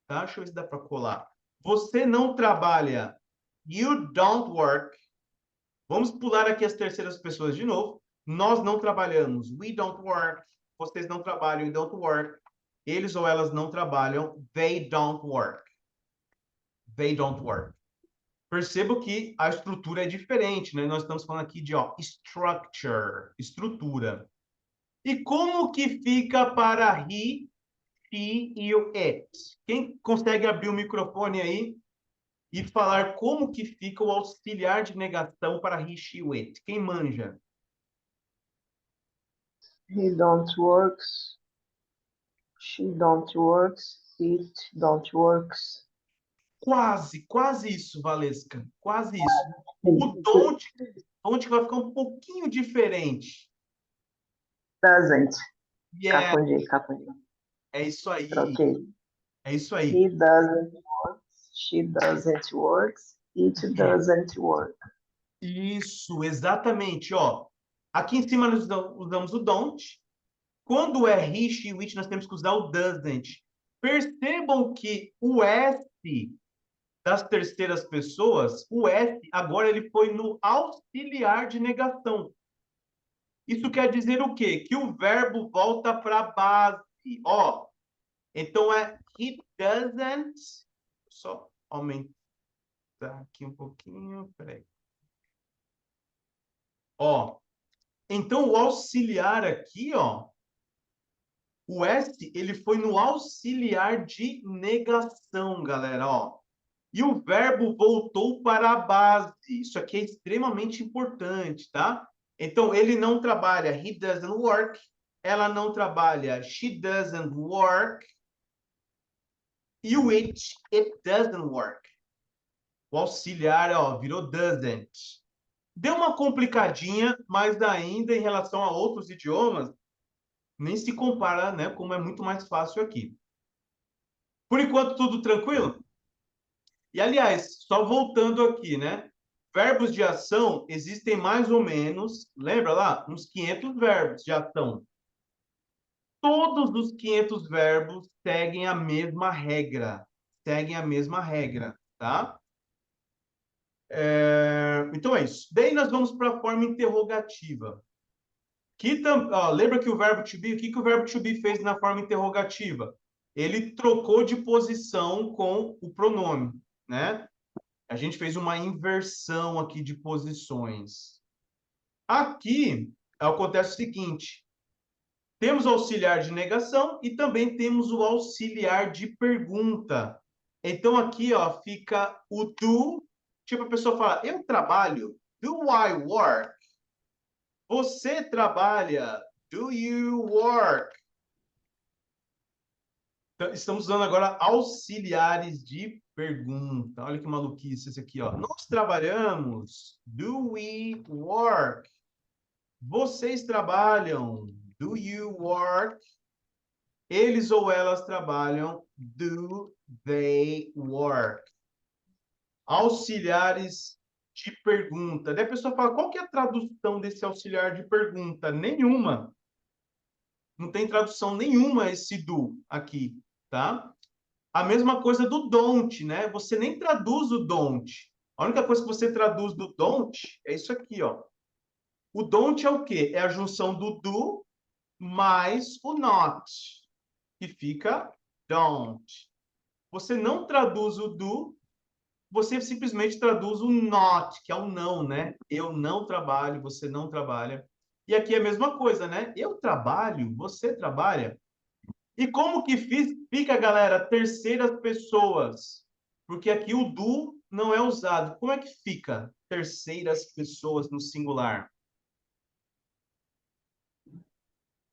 tá? Deixa eu ver se dá para colar. Você não trabalha, you don't work. Vamos pular aqui as terceiras pessoas de novo. Nós não trabalhamos, we don't work. Vocês não trabalham, you don't work. Eles ou elas não trabalham, they don't work. They don't work. Percebo que a estrutura é diferente, né? Nós estamos falando aqui de structure, estrutura. E como que fica para he, she e o it? Quem consegue abrir o microfone aí e falar como que fica o auxiliar de negação para he, she, it? Quem manja? He don't works. She don't works. It don't works. Quase isso, Valesca. Quase isso. O don't vai ficar um pouquinho diferente. Doesn't. Yeah, Capungi. é isso aí. Troquei. É isso aí. He doesn't work. She doesn't work. It doesn't work. Isso, exatamente. Ó, aqui em cima nós usamos o don't. Quando é he, she, it, nós temos que usar o doesn't. Percebam que o S das terceiras pessoas, o S agora ele foi no auxiliar de negação. Isso quer dizer o quê? Que o verbo volta para a base. Ó, então é he doesn't. Só aumentar aqui um pouquinho. Peraí. Ó, então o auxiliar aqui, ó, o S, ele foi no auxiliar de negação, galera, ó. E o verbo voltou para a base. Isso aqui é extremamente importante, tá? Então, ele não trabalha, he doesn't work. Ela não trabalha, she doesn't work. E o it doesn't work. O auxiliar, ó, virou doesn't. Deu uma complicadinha, mas ainda em relação a outros idiomas, nem se compara, né? Como é muito mais fácil aqui. Por enquanto, tudo tranquilo? E, aliás, só voltando aqui, né? Verbos de ação existem mais ou menos, lembra lá? Uns 500 verbos de ação. Todos os 500 verbos seguem a mesma regra. Seguem a mesma regra, tá? Então é isso. Daí nós vamos para a forma interrogativa. Lembra que o verbo to be, o que o verbo to be fez na forma interrogativa? Ele trocou de posição com o pronome, né? A gente fez uma inversão aqui de posições. Aqui acontece o seguinte: temos o auxiliar de negação e também temos o auxiliar de pergunta. Então aqui, ó, fica o do, tipo a pessoa fala, eu trabalho, do I work? Você trabalha, do you work? Então, estamos usando agora auxiliares de pergunta. Olha que maluquice esse aqui, ó. Nós trabalhamos. Do we work? Vocês trabalham. Do you work? Eles ou elas trabalham. Do they work? Auxiliares de pergunta. Daí a pessoa fala, qual que é a tradução desse auxiliar de pergunta? Nenhuma. Não tem tradução nenhuma esse do aqui, tá? A mesma coisa do don't, né? Você nem traduz o don't. A única coisa que você traduz do don't é isso aqui, ó. O don't é o quê? É a junção do do mais o not, que fica don't. Você não traduz o do, você simplesmente traduz o not, que é o não, né? Eu não trabalho, você não trabalha. E aqui é a mesma coisa, né? Eu trabalho, você trabalha. E como que fica, galera, terceiras pessoas? Porque aqui o do não é usado. Como é que fica terceiras pessoas no singular?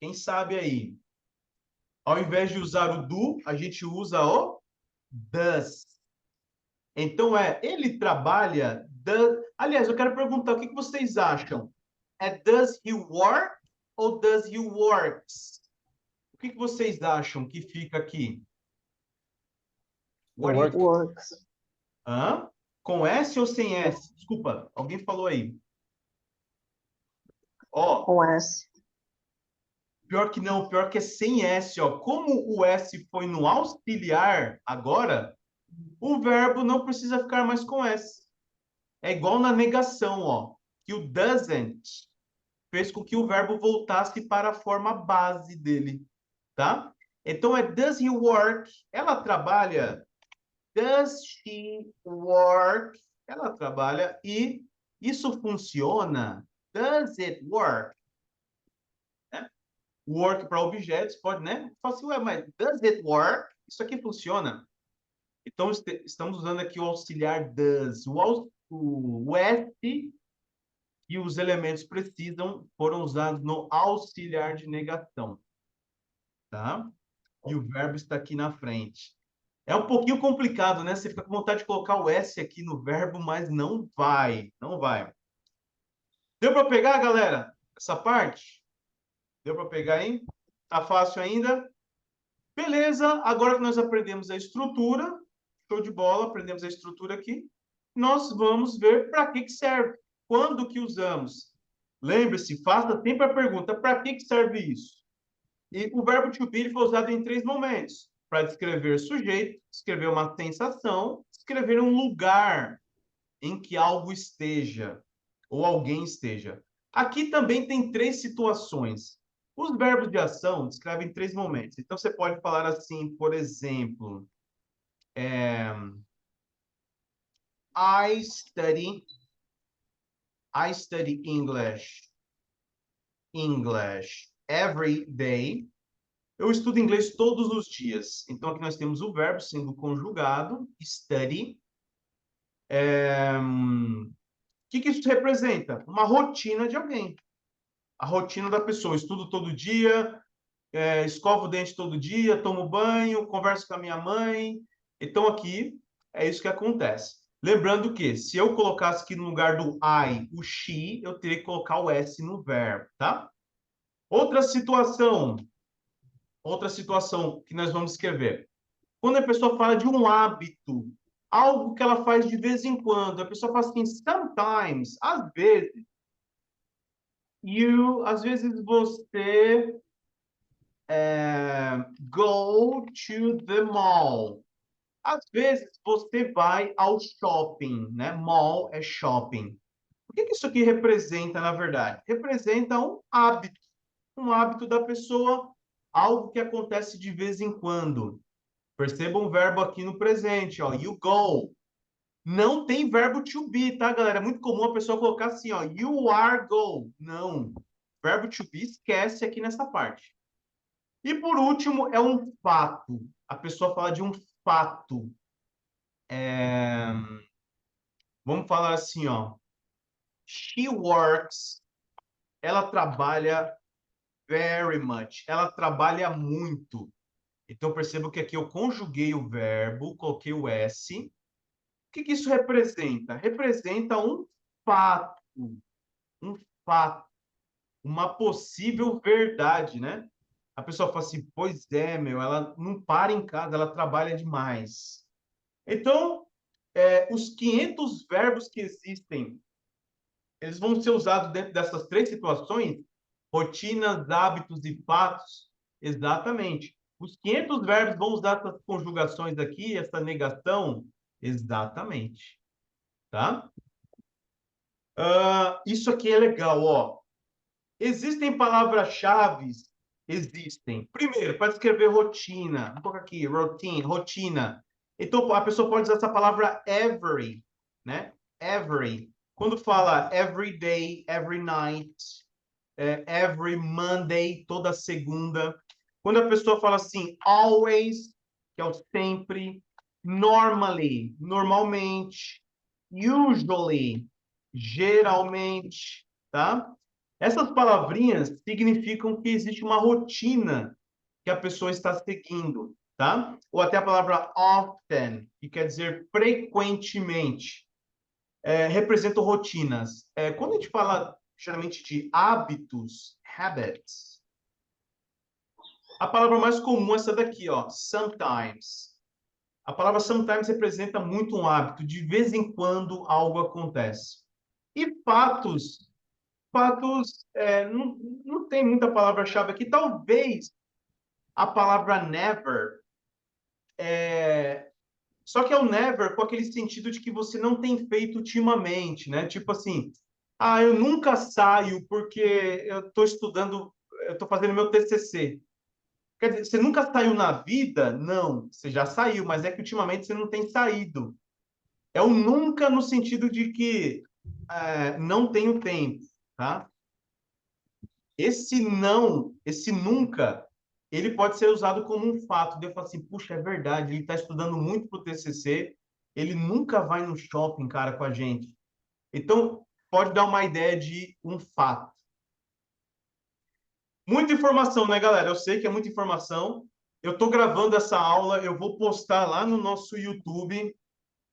Quem sabe aí? Ao invés de usar o do, a gente usa o does. Então ele trabalha. Aliás, eu quero perguntar, o que vocês acham? É does he work ou does he works? O que vocês acham que fica aqui? What do you... Works. Hã? Com S ou sem S? Desculpa, alguém falou aí. Ó, Com S. pior que não, pior que é sem S, ó. Como o S foi no auxiliar agora, o verbo não precisa ficar mais com S. É igual na negação, ó, que o doesn't fez com que o verbo voltasse para a forma base dele, tá? Então é does he work? Ela trabalha. Does she work? Ela trabalha e isso funciona. Does it work? Né? Work para objetos pode, né? Fala assim, ué, mas does it work? Isso aqui funciona. Então estamos usando aqui o auxiliar does. O S e os elementos precisam foram usados no auxiliar de negação, tá? E o verbo está aqui na frente. É um pouquinho complicado, né? Você fica com vontade de colocar o S aqui no verbo, mas não vai, não vai. Deu para pegar, galera? Essa parte? Deu para pegar aí? Tá fácil ainda? Beleza, agora que nós aprendemos a estrutura, show de bola, aprendemos a estrutura aqui, nós vamos ver para que serve, quando que usamos. Lembre-se, faça sempre a pergunta, para que serve isso? E o verbo to be foi usado em 3 momentos, para descrever sujeito, descrever uma sensação, descrever um lugar em que algo esteja, ou alguém esteja. Aqui também tem 3 situações. Os verbos de ação descrevem 3 momentos. Então, você pode falar assim, por exemplo, I study, I study English every day. Eu estudo inglês todos os dias. Então, aqui nós temos o verbo sendo conjugado, study. O que isso representa? Uma rotina de alguém. A rotina da pessoa. Estudo todo dia, escovo o dente todo dia, tomo banho, converso com a minha mãe. Então, aqui é isso que acontece. Lembrando que, se eu colocasse aqui no lugar do I, o she, eu teria que colocar o S no verbo, tá? Outra situação que nós vamos escrever. Quando a pessoa fala de um hábito, algo que ela faz de vez em quando, a pessoa fala assim, sometimes, às vezes você go to the mall. Às vezes você vai ao shopping, né? Mall é shopping. O que isso aqui representa, na verdade? Representa um hábito da pessoa, algo que acontece de vez em quando. Perceba um verbo aqui no presente, ó, you go. Não tem verbo to be, tá, galera? É muito comum a pessoa colocar assim, ó, you are go. Não. Verbo to be esquece aqui nessa parte. E por último, é um fato. A pessoa fala de um fato. Vamos falar assim, ó. She works. Ela trabalha very much. Ela trabalha muito. Então, percebo que aqui eu conjuguei o verbo, coloquei o S. O que isso representa? Representa fato. Um fato. Uma possível verdade, né? A pessoa fala assim, pois é, meu, ela não para em casa, ela trabalha demais. Então, os 500 verbos que existem, eles vão ser usados dentro dessas 3 situações, rotinas, hábitos e fatos, exatamente. Os 500 verbos vão usar essas conjugações aqui, essa negação, exatamente, tá? Isso aqui é legal, ó. Existem palavras-chave? Existem. Primeiro, para descrever rotina. Vou colocar aqui, routine, rotina. Então, a pessoa pode usar essa palavra every, né? Every. Quando fala every day, every night. every Monday, toda segunda. Quando a pessoa fala assim, always, que é o sempre, normally, normalmente, usually, geralmente, tá? Essas palavrinhas significam que existe uma rotina que a pessoa está seguindo, tá? Ou até a palavra often, que quer dizer frequentemente, representam rotinas. Quando a gente fala geralmente de hábitos, habits, a palavra mais comum é essa daqui, ó, sometimes. A palavra sometimes representa muito um hábito, de vez em quando algo acontece. E fatos, não tem muita palavra-chave aqui. Talvez a palavra never, só que é o never com aquele sentido de que você não tem feito ultimamente, né? Tipo assim, eu nunca saio porque eu estou estudando, eu estou fazendo meu TCC. Quer dizer, você nunca saiu na vida? Não, você já saiu, mas é que ultimamente você não tem saído. É o nunca no sentido de que não tenho tempo, tá? Esse não, esse nunca, ele pode ser usado como um fato. De eu falar assim, puxa, é verdade, ele está estudando muito para o TCC, ele nunca vai no shopping, cara, com a gente. Então, pode dar uma ideia de um fato. Muita informação, né, galera? Eu sei que é muita informação. Eu estou gravando essa aula, eu vou postar lá no nosso YouTube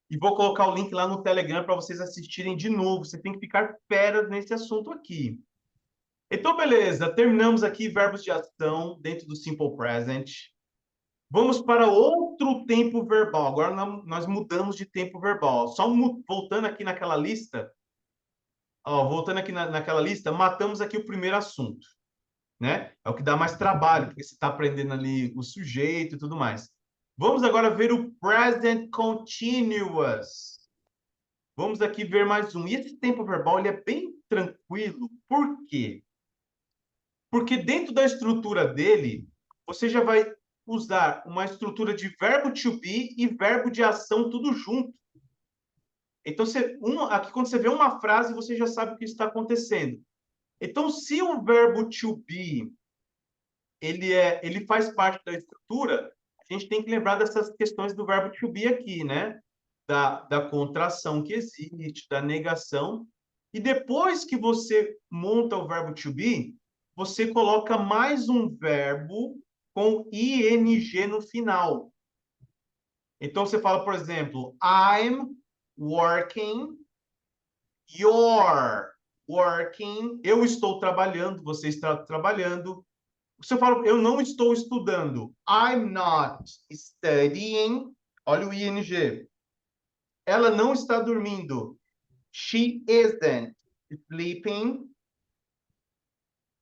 e vou colocar o link lá no Telegram para vocês assistirem de novo. Você tem que ficar fera nesse assunto aqui. Então, beleza, terminamos aqui verbos de ação dentro do Simple Present. Vamos para outro tempo verbal. Agora nós mudamos de tempo verbal. Só voltando aqui naquela lista, voltando aqui naquela lista, matamos aqui o primeiro assunto, né? É o que dá mais trabalho, porque você está aprendendo ali o sujeito e tudo mais. Vamos agora ver o present continuous. Vamos aqui ver mais um. E esse tempo verbal ele é bem tranquilo. Por quê? Porque dentro da estrutura dele, você já vai usar uma estrutura de verbo to be e verbo de ação tudo junto. Então, aqui quando você vê uma frase, você já sabe o que está acontecendo. Então, se o verbo to be ele faz parte da estrutura, a gente tem que lembrar dessas questões do verbo to be aqui, né? Da contração que existe, da negação. E depois que você monta o verbo to be, você coloca mais um verbo com ing no final. Então você fala, por exemplo, I'm working, you're working, eu estou trabalhando, você está trabalhando. Você fala, eu não estou estudando. I'm not studying. Olha o ing. Ela não está dormindo. She isn't sleeping.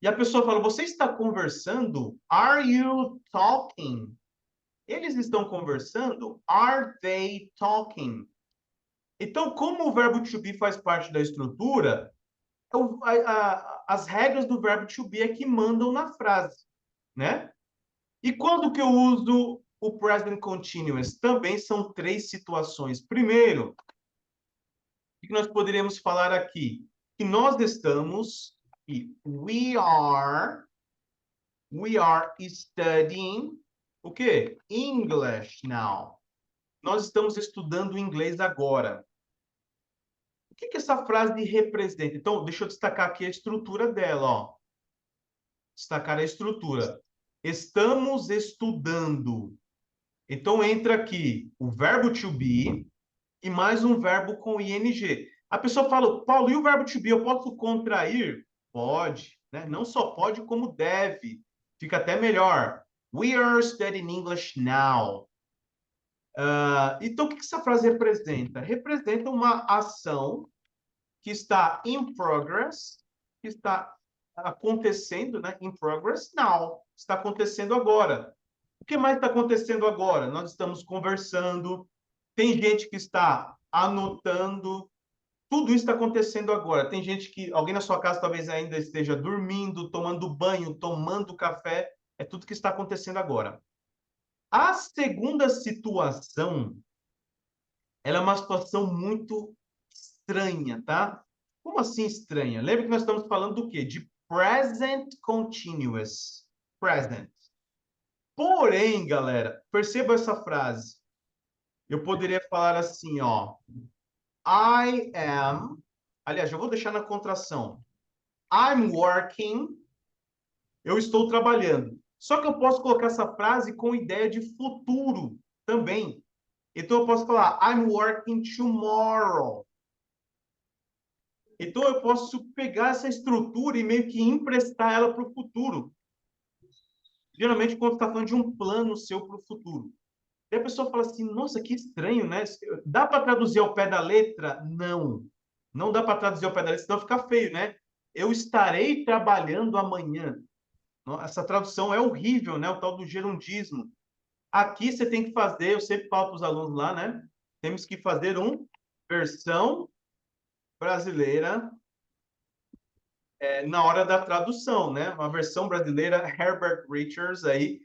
E a pessoa fala, você está conversando? Are you talking? Eles estão conversando? Are they talking? Então, como o verbo to be faz parte da estrutura, as regras do verbo to be é que mandam na frase, né? E quando que eu uso o present continuous? Também são três situações. Primeiro, o que nós poderíamos falar aqui? Que nós estamos, e we are studying, o quê? English now. Nós estamos estudando inglês agora. O que essa frase representa? Então, deixa eu destacar aqui a estrutura dela, ó. Destacar a estrutura. Estamos estudando. Então, entra aqui o verbo to be e mais um verbo com ing. A pessoa fala, Paulo, e o verbo to be, eu posso contrair? Pode, né? Não só pode, como deve. Fica até melhor. We are studying English now. Então, o que essa frase representa? Representa uma ação que está in progress, que está acontecendo, né? In progress now. Está acontecendo agora. O que mais está acontecendo agora? Nós estamos conversando, tem gente que está anotando, tudo isso está acontecendo agora. Tem gente que, alguém na sua casa talvez ainda esteja dormindo, tomando banho, tomando café, é tudo que está acontecendo agora. A segunda situação, ela é uma situação muito estranha, tá? Como assim estranha? Lembra que nós estamos falando do quê? De present continuous. Present. Porém, galera, perceba essa frase. Eu poderia falar assim, ó. I am... Aliás, eu vou deixar na contração. I'm working. Eu estou trabalhando. Só que eu posso colocar essa frase com ideia de futuro também. Então, eu posso falar, I'm working tomorrow. Então, eu posso pegar essa estrutura e meio que emprestar ela para o futuro. Geralmente, quando está falando de um plano seu para o futuro. E a pessoa fala assim, nossa, que estranho, né? Dá para traduzir ao pé da letra? Não. Não dá para traduzir ao pé da letra, senão fica feio, né? Eu estarei trabalhando amanhã. Essa tradução é horrível, né? O tal do gerundismo. Aqui você tem que fazer, eu sempre falo para os alunos lá, né? Temos que fazer uma versão brasileira na hora da tradução, né? Uma versão brasileira Herbert Richards aí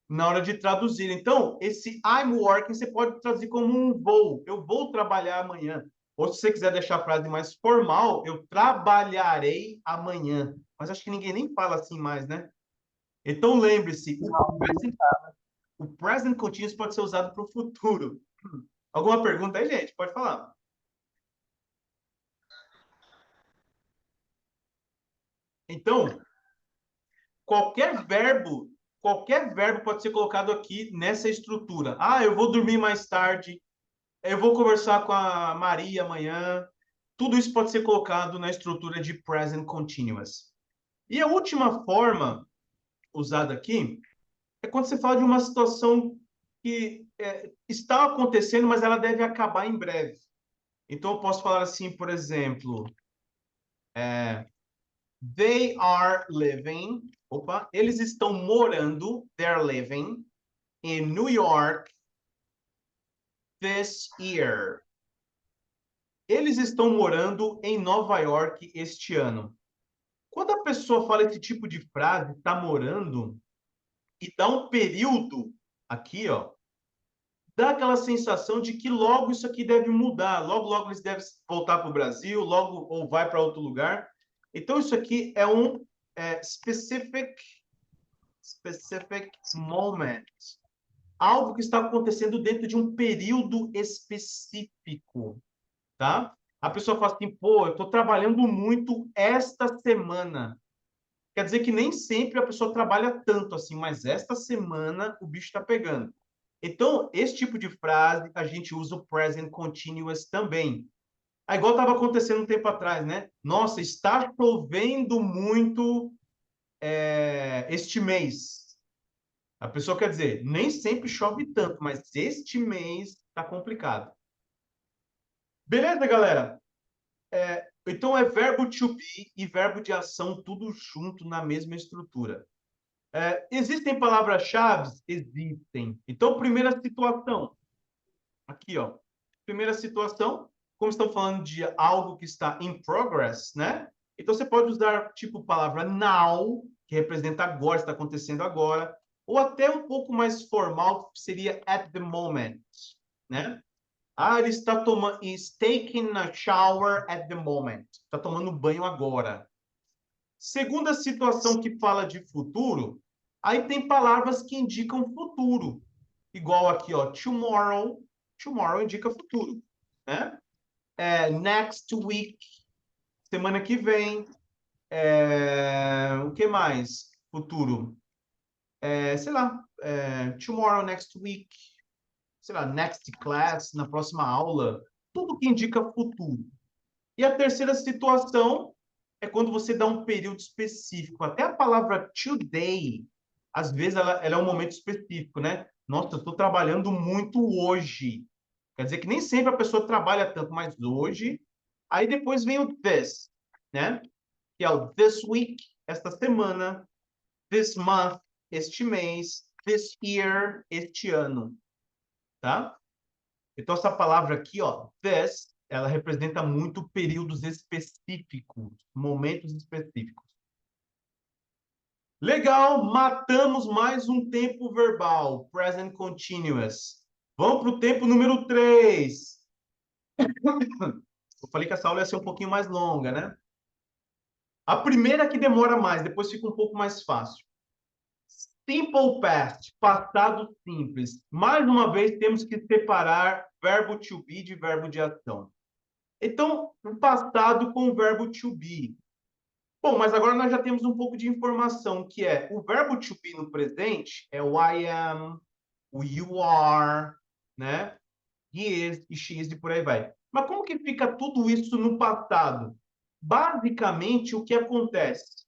na hora de traduzir. Então, esse I'm working você pode traduzir como um vou. Eu vou trabalhar amanhã. Ou se você quiser deixar a frase mais formal, eu trabalharei amanhã. Mas acho que ninguém nem fala assim mais, né? Então, lembre-se, o present continuous pode ser usado para o futuro. Alguma pergunta aí, gente? Pode falar. Então, qualquer verbo pode ser colocado aqui nessa estrutura. Ah, eu vou dormir mais tarde, eu vou conversar com a Maria amanhã. Tudo isso pode ser colocado na estrutura de present continuous. E a última forma usada aqui é quando você fala de uma situação que está acontecendo, mas ela deve acabar em breve. Então, eu posso falar assim, por exemplo, they are living, eles estão morando, they're living in New York this year. Eles estão morando em Nova York este ano. Quando a pessoa fala esse tipo de frase, está morando, e dá um período aqui, ó, dá aquela sensação de que logo isso aqui deve mudar, logo eles devem voltar para o Brasil, logo ou vai para outro lugar. Então, isso aqui é um specific moment. Algo que está acontecendo dentro de um período específico, tá? A pessoa fala assim, pô, eu estou trabalhando muito esta semana. Quer dizer que nem sempre a pessoa trabalha tanto assim, mas esta semana o bicho está pegando. Então, esse tipo de frase, a gente usa o present continuous também. É igual estava acontecendo um tempo atrás, né? Nossa, está chovendo muito este mês. A pessoa quer dizer, nem sempre chove tanto, mas este mês está complicado. Beleza, galera? Então, é verbo to be e verbo de ação tudo junto na mesma estrutura. Existem palavras-chave? Existem. Então, primeira situação. Aqui, ó. Primeira situação, como estamos falando de algo que está in progress, né? Então, você pode usar, tipo, palavra now, que representa agora, está acontecendo agora, ou até um pouco mais formal, seria at the moment, né? Ah, ele está tomando, is taking a shower at the moment. Está tomando banho agora. Segunda situação que fala de futuro, aí tem palavras que indicam futuro. Igual aqui, ó, tomorrow. Tomorrow indica futuro, né? Next week, semana que vem. O que mais? Futuro. Sei lá, tomorrow, next week. Sei lá, next class, na próxima aula. Tudo que indica futuro. E a terceira situação é quando você dá um período específico. Até a palavra today, às vezes, ela é um momento específico, né? Nossa, eu estou trabalhando muito hoje. Quer dizer que nem sempre a pessoa trabalha tanto, mas hoje. Aí depois vem o this, né? Que é o this week, esta semana, this month, este mês, this year, este ano, tá? Então, essa palavra aqui, ó, this, ela representa muito períodos específicos, momentos específicos. Legal, matamos mais um tempo verbal, present continuous. Vamos para o tempo número 3. Eu falei que essa aula ia ser um pouquinho mais longa, né? A primeira que demora mais, depois fica um pouco mais fácil. Simple past, passado simples. Mais uma vez, temos que separar verbo to be de verbo de ação. Então, o passado com o verbo to be. Bom, mas agora nós já temos um pouco de informação, que é o verbo to be no presente é o I am, o you are, né? He is e she is e por aí vai. Mas como que fica tudo isso no passado? Basicamente, o que acontece?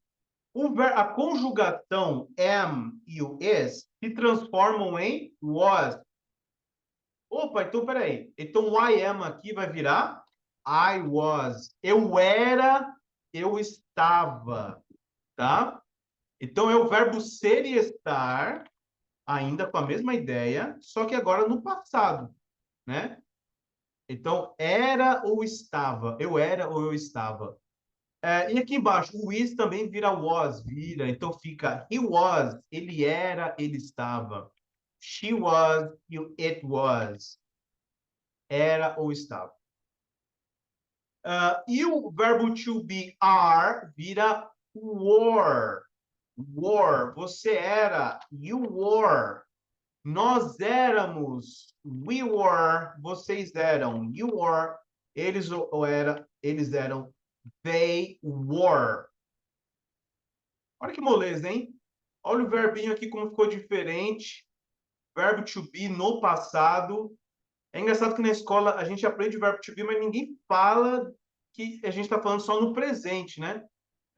A conjugação am e o is se transformam em was. Opa, então peraí. Então o I am aqui vai virar I was. Eu era, eu estava, tá? Então é o verbo ser e estar, ainda com a mesma ideia, só que agora no passado, né? Então era ou estava, eu era ou eu estava. E aqui embaixo, o is também vira was, vira. Então fica he was, ele era, ele estava. She was, it was. Era ou estava. E o verbo to be are vira were. Were, você era, you were. Nós éramos, we were, vocês eram, you were, eles ou era, eles eram, they were. Olha que moleza, hein? Olha o verbinho aqui como ficou diferente. Verbo to be no passado. É engraçado que na escola a gente aprende o verbo to be, mas ninguém fala que a gente está falando só no presente, né?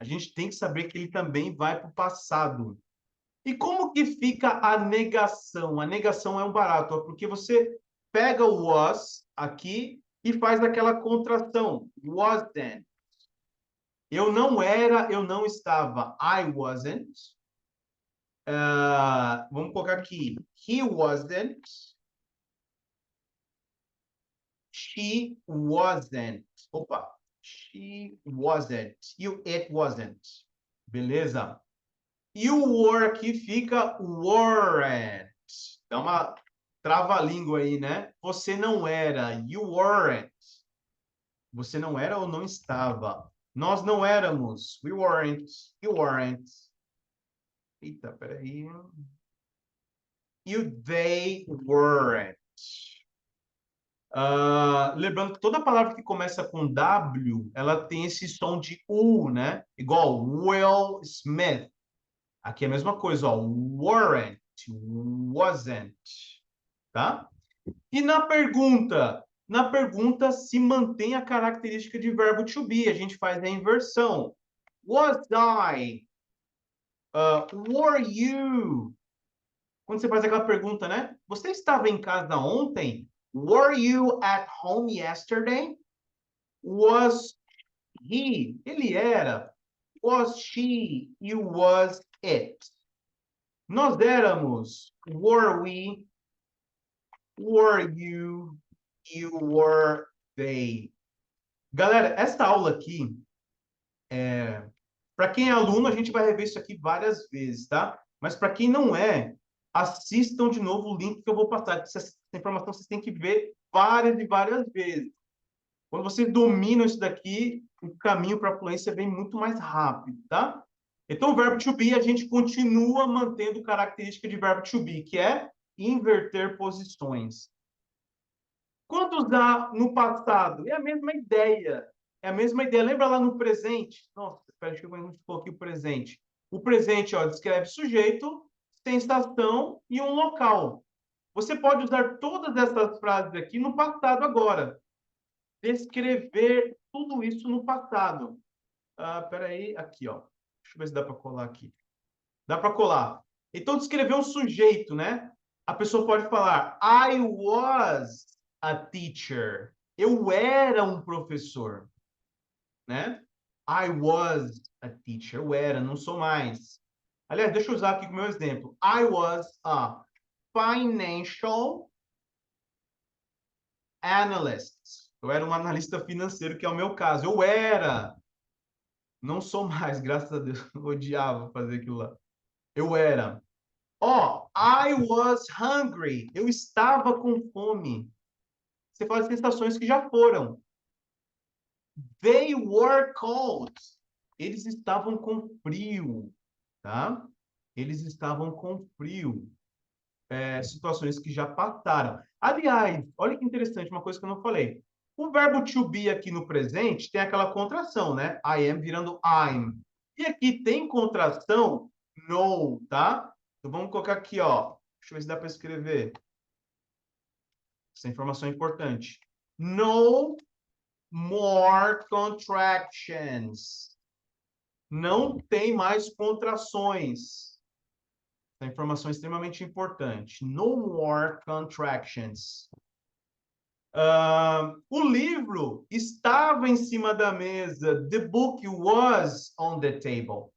A gente tem que saber que ele também vai para o passado. E como que fica a negação? A negação é um barato, ó, porque você pega o was aqui e faz aquela contração. Wasn't. Eu não era, eu não estava. I wasn't. Vamos colocar aqui. He wasn't. She wasn't. Opa. She wasn't. It wasn't. Beleza? E o were aqui fica weren't. Dá uma trava-língua aí, né? Você não era. You weren't. Você não era ou não estava. Nós não éramos. We weren't. You weren't. Eita, peraí. They weren't. Lembrando que toda palavra que começa com W, ela tem esse som de U, né? Igual Will Smith. Aqui é a mesma coisa, ó. Weren't, wasn't, tá? E na pergunta se mantém a característica de verbo to be. A gente faz a inversão. Was I? Were you? Quando você faz aquela pergunta, né? Você estava em casa ontem? Were you at home yesterday? Was he? Ele era. Was she? You was it. Nós éramos. Were we? Were you? You were they. Galera, essa aula aqui, para quem é aluno, a gente vai rever isso aqui várias vezes, tá? Mas para quem não é, assistam de novo o link que eu vou passar. Essa informação vocês têm que ver várias e várias vezes. Quando vocês dominam isso daqui, o caminho para a fluência vem muito mais rápido, tá? Então, o verbo to be, a gente continua mantendo característica de verbo to be, que é inverter posições. Quando usar no passado? É a mesma ideia. É a mesma ideia. Lembra lá no presente? Nossa, espera que eu vou expor aqui o presente. O presente, ó, descreve sujeito, tem estação e um local. Você pode usar todas essas frases aqui no passado agora. Descrever tudo isso no passado. Peraí, aqui, ó. Deixa eu ver se dá para colar aqui. Dá para colar. Então, descrever um sujeito, né? A pessoa pode falar, I was a teacher. Eu era um professor, né? I was a teacher. Eu era, não sou mais. Aliás, deixa eu usar aqui o meu exemplo. I was a financial analyst. Eu era um analista financeiro, que é o meu caso. Eu era. Não sou mais, graças a Deus. Eu odiava fazer aquilo lá. Eu era. I was hungry. Eu estava com fome. Você fala sensações que já foram. They were cold. eles estavam com frio, tá? Eles estavam com frio. Situações que já passaram. Aliás, olha que interessante, uma coisa que eu não falei. O verbo to be aqui no presente tem aquela contração, né? I am virando I'm. E aqui tem contração no, tá? Então vamos colocar aqui, ó. Deixa eu ver se dá para escrever. Essa informação é importante. No more contractions. Não tem mais contrações. Essa informação é extremamente importante. No more contractions. O livro estava em cima da mesa. The book was on the table.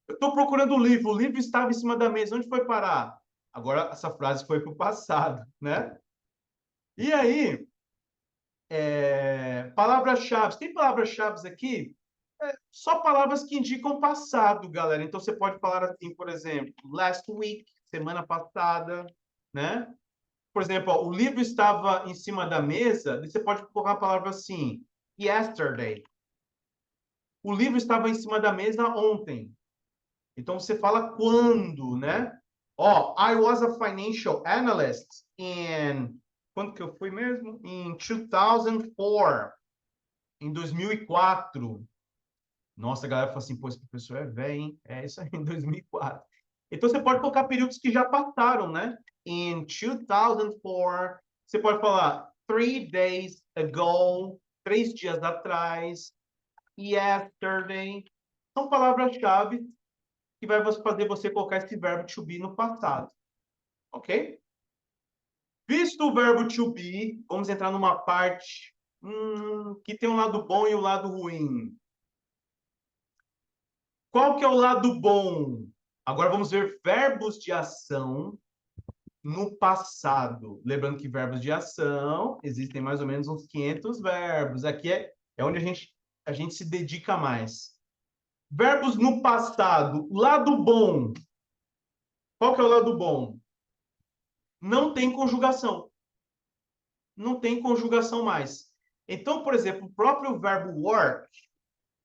Eu estou procurando o livro estava em cima da mesa. Onde foi parar? Agora, essa frase foi para o passado, né? E aí, palavras-chave. Tem palavras-chave aqui? Só palavras que indicam passado, galera. Então, você pode falar assim, por exemplo, last week, semana passada, né? Por exemplo, ó, o livro estava em cima da mesa, você pode colocar a palavra assim, yesterday. O livro estava em cima da mesa ontem. Então, você fala quando, né? Ó, I was a financial analyst in... Quando que eu fui mesmo? Em 2004. Em 2004. Nossa, a galera fala assim, pô, esse professor é velho, hein? É isso aí, em 2004. Então, você pode colocar períodos que já passaram, né? In 2004, você pode falar 3 days ago, 3 dias atrás, yesterday. São palavras-chave que vai fazer você colocar esse verbo to be no passado, ok? Visto o verbo to be, vamos entrar numa parte que tem um lado bom e um lado ruim. Qual que é o lado bom? Agora vamos ver verbos de ação no passado. Lembrando que verbos de ação, existem mais ou menos uns 500 verbos. Aqui é onde a gente se dedica mais. Verbos no passado. Lado bom. Qual que é o lado bom? Não tem conjugação. Não tem conjugação mais. Então, por exemplo, o próprio verbo work.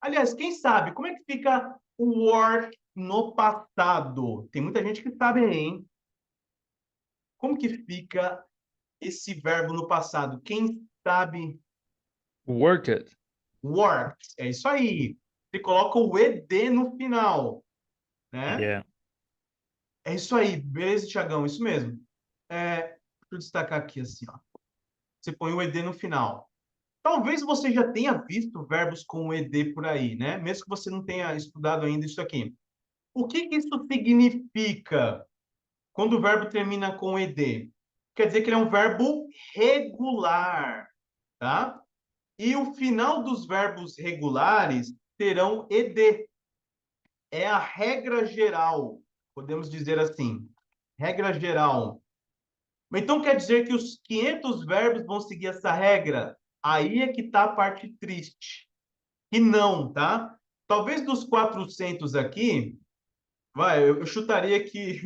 Aliás, quem sabe como é que fica o work no passado? Tem muita gente que sabe, hein? Como que fica esse verbo no passado? Quem sabe? Work it. Worked. É isso aí. Você coloca o ed no final, né? Yeah. É isso aí. Beleza, Tiagão? Isso mesmo. Deixa eu destacar aqui assim, ó. Você põe o ed no final. Talvez você já tenha visto verbos com o ed por aí, né? Mesmo que você não tenha estudado ainda isso aqui. O que que isso significa quando o verbo termina com ed? Quer dizer que ele é um verbo regular, tá? E o final dos verbos regulares terão ed. É a regra geral, podemos dizer assim. Regra geral. Então quer dizer que os 500 verbos vão seguir essa regra? Aí é que está a parte triste. E não, tá? Talvez dos 400 aqui, eu chutaria que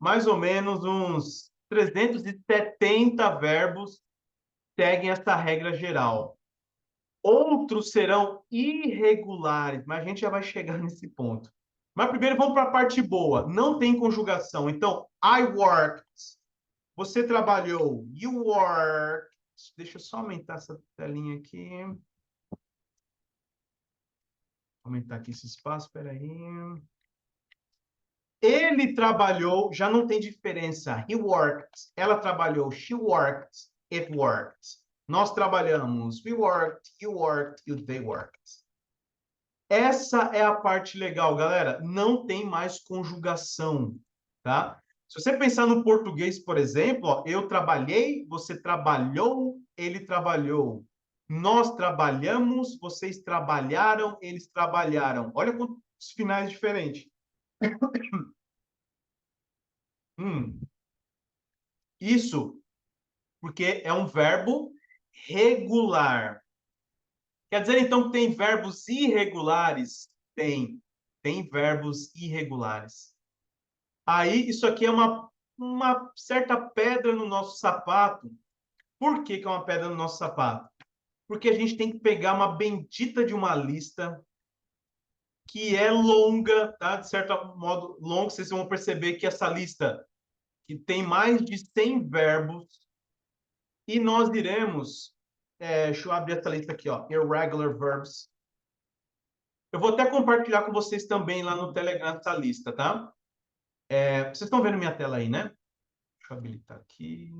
mais ou menos uns 370 verbos seguem essa regra geral. Outros serão irregulares, mas a gente já vai chegar nesse ponto. Mas primeiro vamos para a parte boa. Não tem conjugação. Então, I worked. Você trabalhou. You worked. Deixa eu só aumentar essa telinha aqui. Aumentar aqui esse espaço, espera aí. Ele trabalhou, já não tem diferença. He worked. Ela trabalhou. She worked. It worked. Nós trabalhamos. We worked. You worked. They worked. Essa é a parte legal, galera. Não tem mais conjugação, tá? Se você pensar no português, por exemplo, ó, eu trabalhei, você trabalhou, ele trabalhou. Nós trabalhamos, vocês trabalharam, eles trabalharam. Olha quantos finais diferentes. Isso porque é um verbo regular. Quer dizer, então, que tem verbos irregulares? Tem. Tem verbos irregulares. Aí, isso aqui é uma certa pedra no nosso sapato. Por que que é uma pedra no nosso sapato? Porque a gente tem que pegar uma bendita de uma lista que é longa, tá? De certo modo, longa. Vocês vão perceber que essa lista que tem mais de 100 verbos e nós iremos, deixa eu abrir essa lista aqui, ó, irregular verbs. Eu vou até compartilhar com vocês também lá no Telegram essa lista, tá? Vocês estão vendo minha tela aí, né? Deixa eu habilitar aqui.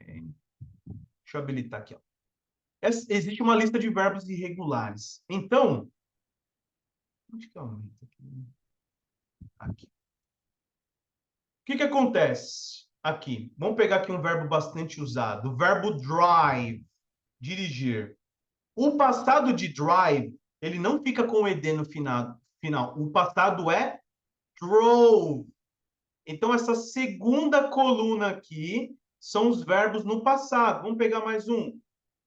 Okay. Deixa eu habilitar aqui, ó. Existe uma lista de verbos irregulares. Então, onde que aumenta aqui? Aqui. O que que acontece aqui? Vamos pegar aqui um verbo bastante usado. O verbo drive, dirigir. O passado de drive, ele não fica com o ed no final. O passado é drove. Então, essa segunda coluna aqui são os verbos no passado. Vamos pegar mais um.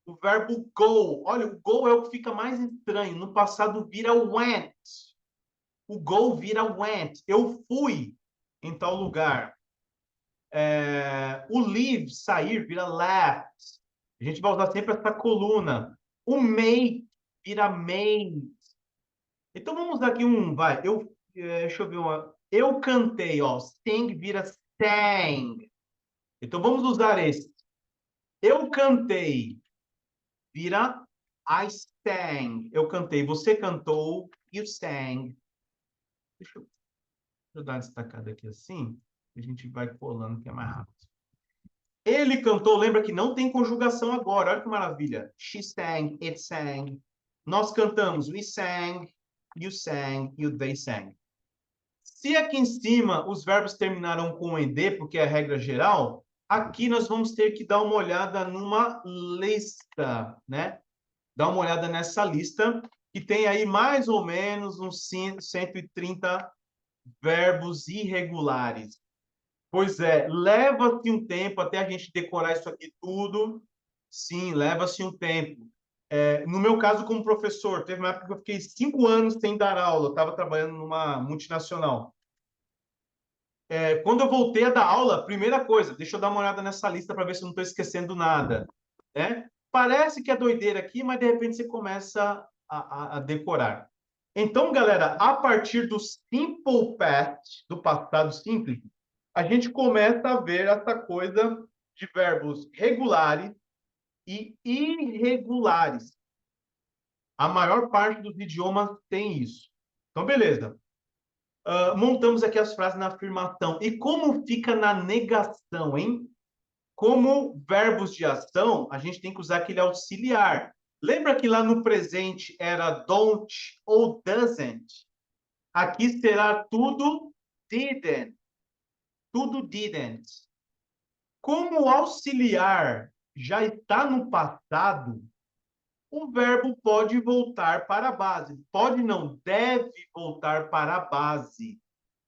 O verbo go. Olha, o go é o que fica mais estranho. No passado vira went. O go vira went. Eu fui em tal lugar. O leave, sair, vira left. A gente vai usar sempre essa coluna. O make vira made. Então vamos usar aqui vai. Deixa eu ver uma. Eu cantei, ó. Sing vira sang. Então vamos usar esse. Eu cantei vira I sang. Eu cantei. Você cantou. You sang. Deixa eu dar uma destacada aqui assim. A gente vai colando que é mais rápido. Ele cantou, lembra que não tem conjugação agora. Olha que maravilha. She sang, it sang. Nós cantamos. We sang, you sang, they sang. Se aqui em cima os verbos terminaram com ed, porque é a regra geral, aqui nós vamos ter que dar uma olhada numa lista, né? Dá uma olhada nessa lista, que tem aí mais ou menos uns 130 verbos irregulares. Pois é, leva-se um tempo até a gente decorar isso aqui tudo. Sim, leva-se um tempo. No meu caso, como professor, teve uma época que eu fiquei 5 anos sem dar aula. Eu estava trabalhando numa multinacional. Quando eu voltei a dar aula, primeira coisa, deixa eu dar uma olhada nessa lista para ver se eu não estou esquecendo nada. Parece que é doideira aqui, mas de repente você começa a decorar. Então, galera, a partir do simple past, do passado simples, a gente começa a ver essa coisa de verbos regulares e irregulares. A maior parte dos idiomas tem isso. Então, beleza. Montamos aqui as frases na afirmação. E como fica na negação, hein? Como verbos de ação, a gente tem que usar aquele auxiliar. Lembra que lá no presente era don't ou doesn't? Aqui será tudo didn't. Tudo didn't. Como o auxiliar já está no passado, o verbo pode voltar para a base. Pode não, deve voltar para a base.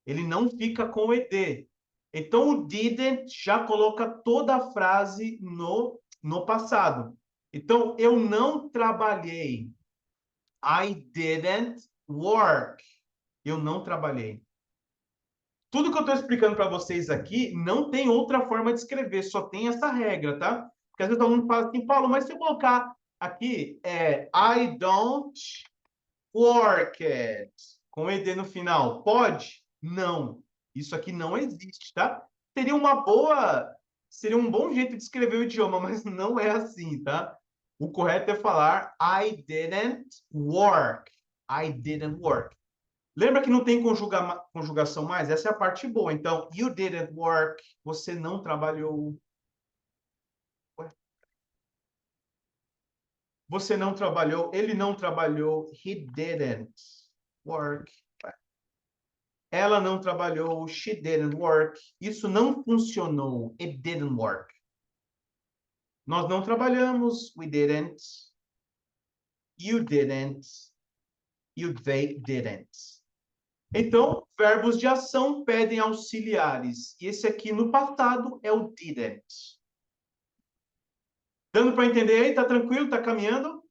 Ele não fica com o ed. Então, o didn't já coloca toda a frase no passado. Então, eu não trabalhei. I didn't work. Eu não trabalhei. Tudo que eu estou explicando para vocês aqui não tem outra forma de escrever, só tem essa regra, tá? Porque às vezes todo mundo fala assim, Paulo, mas se eu colocar aqui, I don't work it, com ed no final, pode? Não. Isso aqui não existe, tá? Seria um bom jeito de escrever o idioma, mas não é assim, tá? O correto é falar I didn't work. I didn't work. Lembra que não tem conjugação mais? Essa é a parte boa. Então, you didn't work. Você não trabalhou. Você não trabalhou. Ele não trabalhou. He didn't work. Ela não trabalhou. She didn't work. Isso não funcionou. It didn't work. Nós não trabalhamos. We didn't. You didn't. They didn't. Então, verbos de ação pedem auxiliares. E esse aqui no passado é o didn't. Dando para entender aí? Tá tranquilo? Tá caminhando?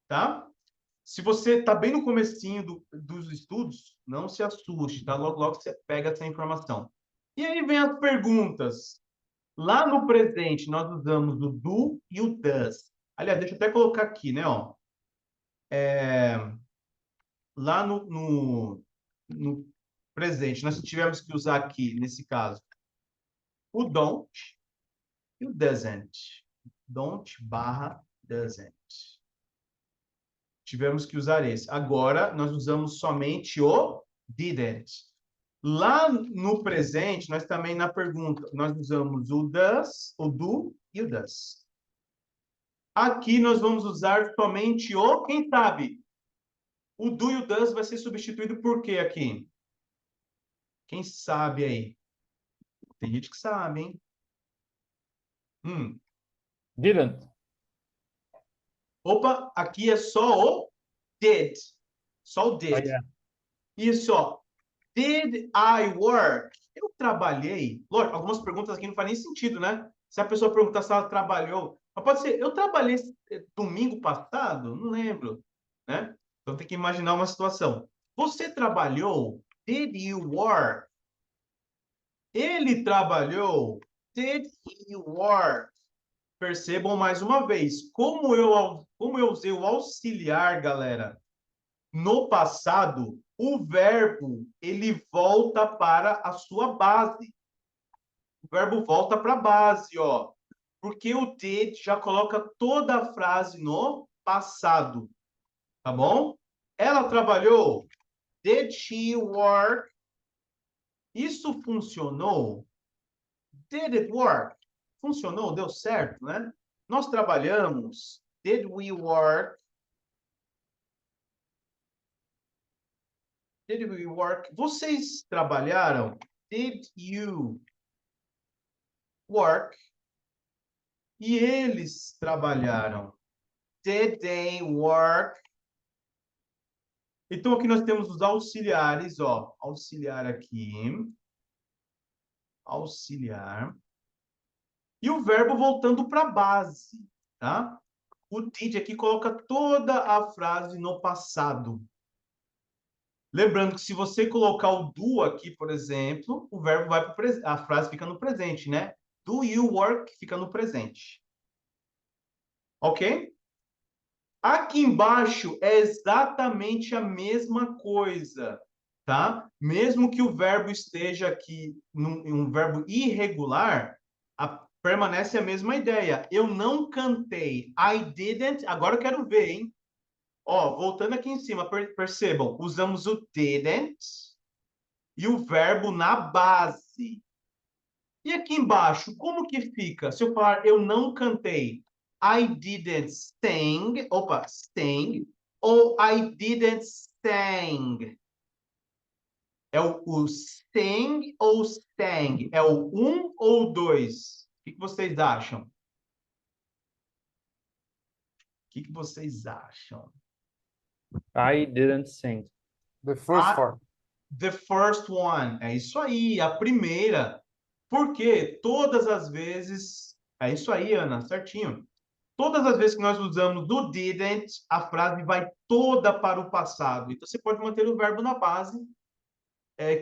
Tá? Se você tá bem no comecinho dos estudos, não se assuste, tá? Logo, logo você pega essa informação. E aí vem as perguntas. Lá no presente, nós usamos o do e o does. Aliás, deixa eu até colocar aqui, né? Ó. lá no presente, nós tivemos que usar aqui, nesse caso, o don't e o doesn't. Don't barra doesn't. Tivemos que usar esse. Agora, nós usamos somente o didn't. Lá no presente, nós também na pergunta, nós usamos o does, o do e o does. Aqui nós vamos usar somente o, quem sabe? O do e o does vai ser substituído por quê aqui? Quem sabe aí? Tem gente que sabe, hein? Didn't. Opa, aqui é só o did. Só o Oh, did. yeah. Isso, ó. Did I work? Eu trabalhei. Lógico, algumas perguntas aqui não fazem nem sentido, né? Se a pessoa perguntar se ela trabalhou. Mas pode ser, eu trabalhei domingo passado? Não lembro, né? Então tem que imaginar uma situação. Você trabalhou? Did you work? Ele trabalhou? Did he work? Percebam mais uma vez, como eu usei o auxiliar, galera, no passado, o verbo, ele volta para a sua base. O verbo volta para a base, ó. Porque o did já coloca toda a frase no passado. Tá bom? Ela trabalhou. Did she work? Isso funcionou? Did it work? Funcionou? Deu certo, né? Nós trabalhamos. Did we work? Did we work? Vocês trabalharam? Did you work? E eles trabalharam. Did they work? Então, aqui nós temos os auxiliares, ó. Auxiliar aqui. Auxiliar. E o verbo voltando para a base, tá? O did aqui coloca toda a frase no passado. Lembrando que se você colocar o do aqui, por exemplo, o verbo vai para a frase fica no presente, né? Do you work fica no presente. Ok? Aqui embaixo é exatamente a mesma coisa, tá? Mesmo que o verbo esteja aqui em um verbo irregular, permanece a mesma ideia. Eu não cantei. I didn't. Agora eu quero ver, hein? Ó, voltando aqui em cima, percebam, usamos o didn't e o verbo na base. E aqui embaixo, como que fica? Se eu falar eu não cantei, I didn't sing, opa, sing, ou I didn't sang. É o sing ou sang? É o um ou dois? O que vocês acham? O que vocês acham? I didn't sing. The first part. The first one. É isso aí, a primeira. Porque todas as vezes... É isso aí, Ana, certinho. Todas as vezes que nós usamos o didn't, a frase vai toda para o passado. Então, você pode manter o verbo na base,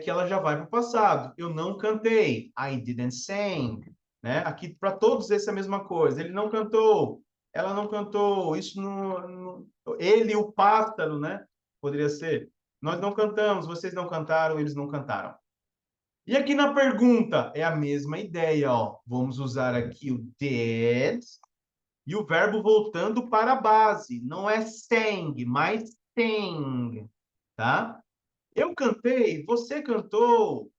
que ela já vai para o passado. Eu não cantei. I didn't sing. Né? Aqui, para todos, essa é a mesma coisa. Ele não cantou. Ela não cantou. Isso não... Ele e o pássaro, né? Poderia ser. Nós não cantamos, vocês não cantaram, eles não cantaram. E aqui na pergunta, é a mesma ideia, ó. Vamos usar aqui o did e o verbo voltando para a base. Não é sang, mas sing, tá? Eu cantei, você cantou.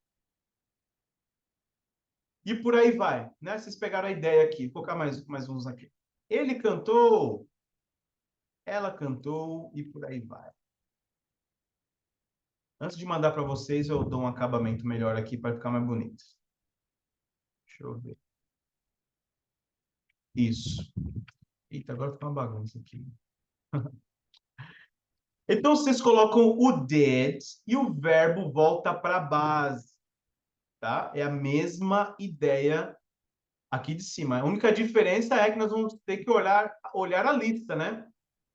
E por aí vai, né? Vocês pegaram a ideia aqui. Vou colocar mais uns aqui. Ele cantou, ela cantou e por aí vai. Antes de mandar para vocês, eu dou um acabamento melhor aqui para ficar mais bonito. Deixa eu ver. Isso. Eita, agora ficou uma bagunça aqui. Então, vocês colocam o did e o verbo volta para a base, tá? É a mesma ideia aqui de cima. A única diferença é que nós vamos ter que olhar a lista, né?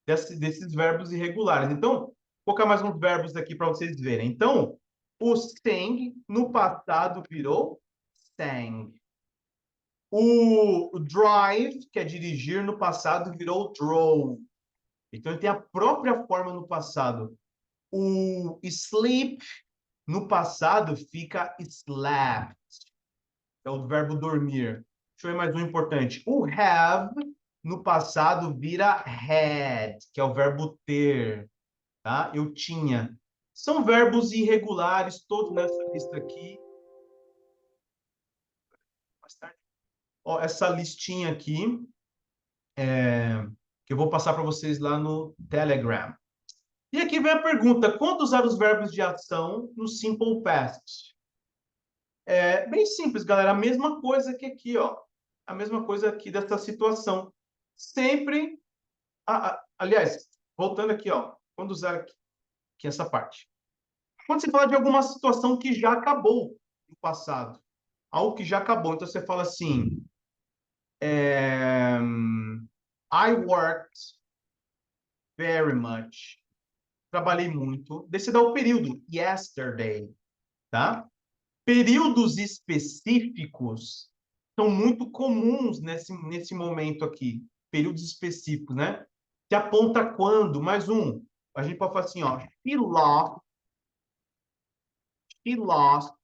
Desses verbos irregulares. Então, vou colocar mais uns verbos aqui para vocês verem. Então, o sang, no passado, virou sang. O drive, que é dirigir, no passado, virou drove. Então, ele tem a própria forma no passado. O sleep, no passado, fica slept. É o verbo dormir. Deixa eu ver mais um importante. O have, no passado, vira had, que é o verbo ter. Tá? Eu tinha. São verbos irregulares, todos nessa lista aqui. Mais tarde. Ó, essa listinha aqui, que eu vou passar para vocês lá no Telegram. E aqui vem a pergunta: quando usar os verbos de ação no simple past? É bem simples, galera. A mesma coisa que aqui, ó. A mesma coisa aqui dessa situação. Sempre. Aliás, voltando aqui, ó. Quando usar aqui essa parte. Quando você fala de alguma situação que já acabou no passado, algo que já acabou, então você fala assim: I worked very much. Trabalhei muito. Daí você dá o período, yesterday, tá? Períodos específicos são muito comuns nesse momento aqui. Períodos específicos, né? Se aponta quando? Mais um. A gente pode falar assim, ó. She lost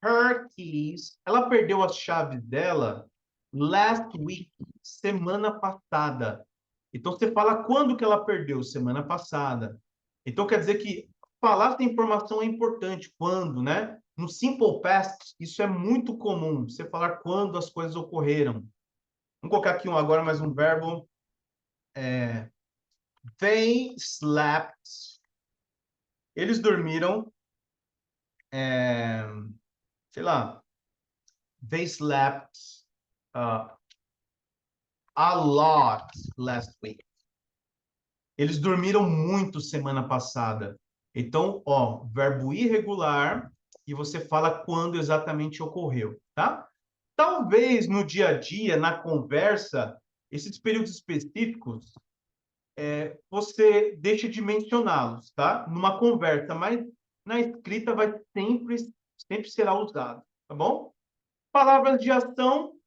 her keys. Ela perdeu as chaves dela last week, semana passada. Então, você fala quando que ela perdeu? Semana passada. Então, quer dizer que falar essa informação é importante. Quando, né? No simple past, isso é muito comum. Você falar quando as coisas ocorreram. Vamos colocar aqui agora mais um verbo. They slept. Eles dormiram. Sei lá. They slept a lot last week. Eles dormiram muito semana passada. Então, ó, verbo irregular e você fala quando exatamente ocorreu, tá? Talvez no dia a dia, na conversa, esses períodos específicos, você deixe de mencioná-los, tá? Numa conversa, mas na escrita vai sempre será usado, tá bom? Palavras de ação,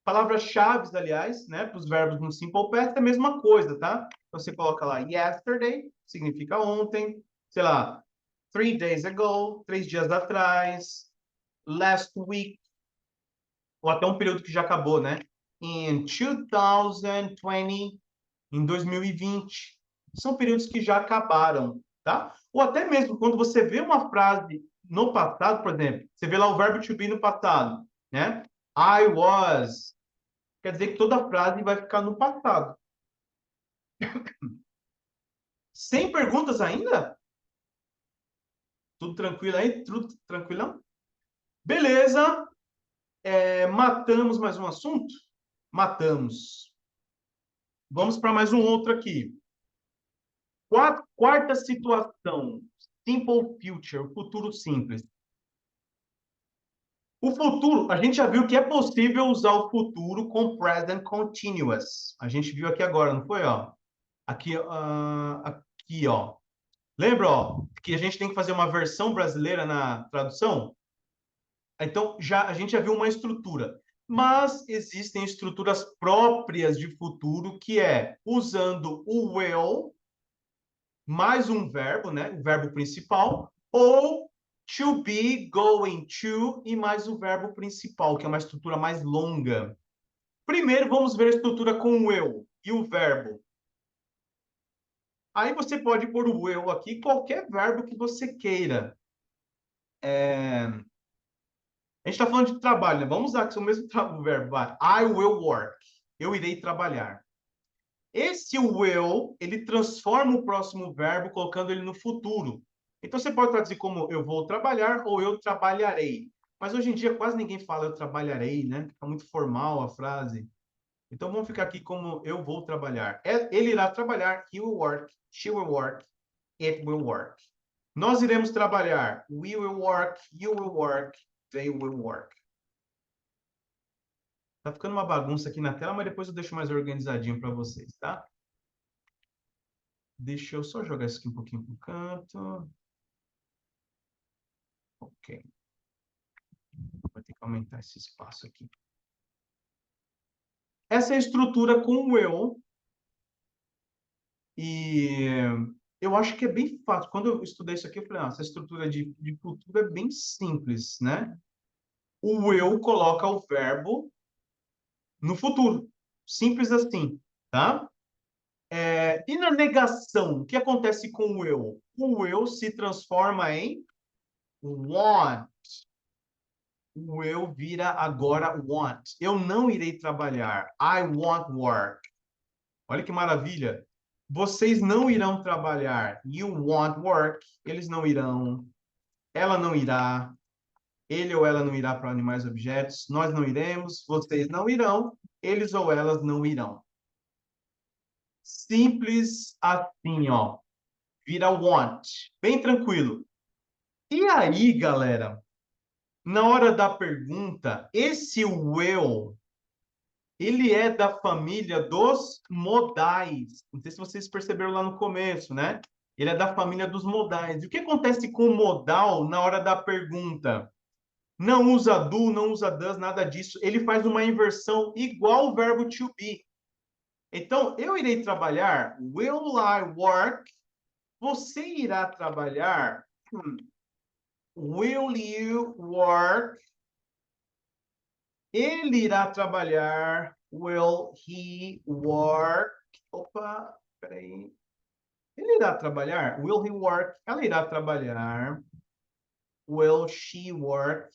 palavras-chave, aliás, né, para os verbos no simple past é a mesma coisa, tá? Você coloca lá yesterday, significa ontem, sei lá, 3 days ago, 3 dias atrás, last week, ou até um período que já acabou, né? In 2020, em 2020. São períodos que já acabaram, tá? Ou até mesmo quando você vê uma frase no passado, por exemplo, você vê lá o verbo to be no passado, né? I was. Quer dizer que toda frase vai ficar no passado. Sem perguntas ainda? Tudo tranquilo aí? Tudo tranquilão? Beleza. Matamos mais um assunto? Matamos. Vamos para mais um outro aqui. Quarta situação. Simple future, futuro simples. O futuro, a gente já viu que é possível usar o futuro com present continuous. A gente viu aqui agora, não foi, ó? Aqui, aqui, ó. Lembra, ó, que a gente tem que fazer uma versão brasileira na tradução? Então, a gente já viu uma estrutura. Mas existem estruturas próprias de futuro, que é usando o will, mais um verbo, né? O verbo principal, ou to be, going to, e mais o verbo principal, que é uma estrutura mais longa. Primeiro, vamos ver a estrutura com o will e o verbo. Aí você pode pôr o will aqui, qualquer verbo que você queira. A gente está falando de trabalho, né? Vamos usar que é o mesmo verbo. Vai. I will work. Eu irei trabalhar. Esse will, ele transforma o próximo verbo, colocando ele no futuro. Então, você pode traduzir como eu vou trabalhar ou eu trabalharei. Mas hoje em dia quase ninguém fala eu trabalharei, né? Fica muito formal a frase. Então, vamos ficar aqui como eu vou trabalhar. Ele irá trabalhar, he will work, she will work, it will work. Nós iremos trabalhar, we will work, you will work, they will work. Tá ficando uma bagunça aqui na tela, mas depois eu deixo mais organizadinho para vocês, tá? Deixa eu só jogar isso aqui um pouquinho pro canto. Ok. Vou ter que aumentar esse espaço aqui. Essa é a estrutura com o eu. E eu acho que é bem fácil. Quando eu estudei isso aqui, eu falei, essa estrutura de futuro é bem simples, né? O will coloca o verbo no futuro. Simples assim, tá? E na negação, o que acontece com o will? O will se transforma em want. O will vira agora want. Eu não irei trabalhar. I won't work. Olha que maravilha. Vocês não irão trabalhar. You won't work. Eles não irão. Ela não irá. Ele ou ela não irá para animais e objetos. Nós não iremos. Vocês não irão. Eles ou elas não irão. Simples assim, ó. Vira want. Bem tranquilo. E aí, galera, na hora da pergunta, esse will, ele é da família dos modais. Não sei se vocês perceberam lá no começo, né? Ele é da família dos modais. E o que acontece com o modal na hora da pergunta? Não usa do, não usa does, nada disso. Ele faz uma inversão igual o verbo to be. Então, eu irei trabalhar. Will I work? Você irá trabalhar. Will you work? Ele irá trabalhar. Will he work? Opa, peraí. Ele irá trabalhar? Will he work? Ela irá trabalhar. Will she work?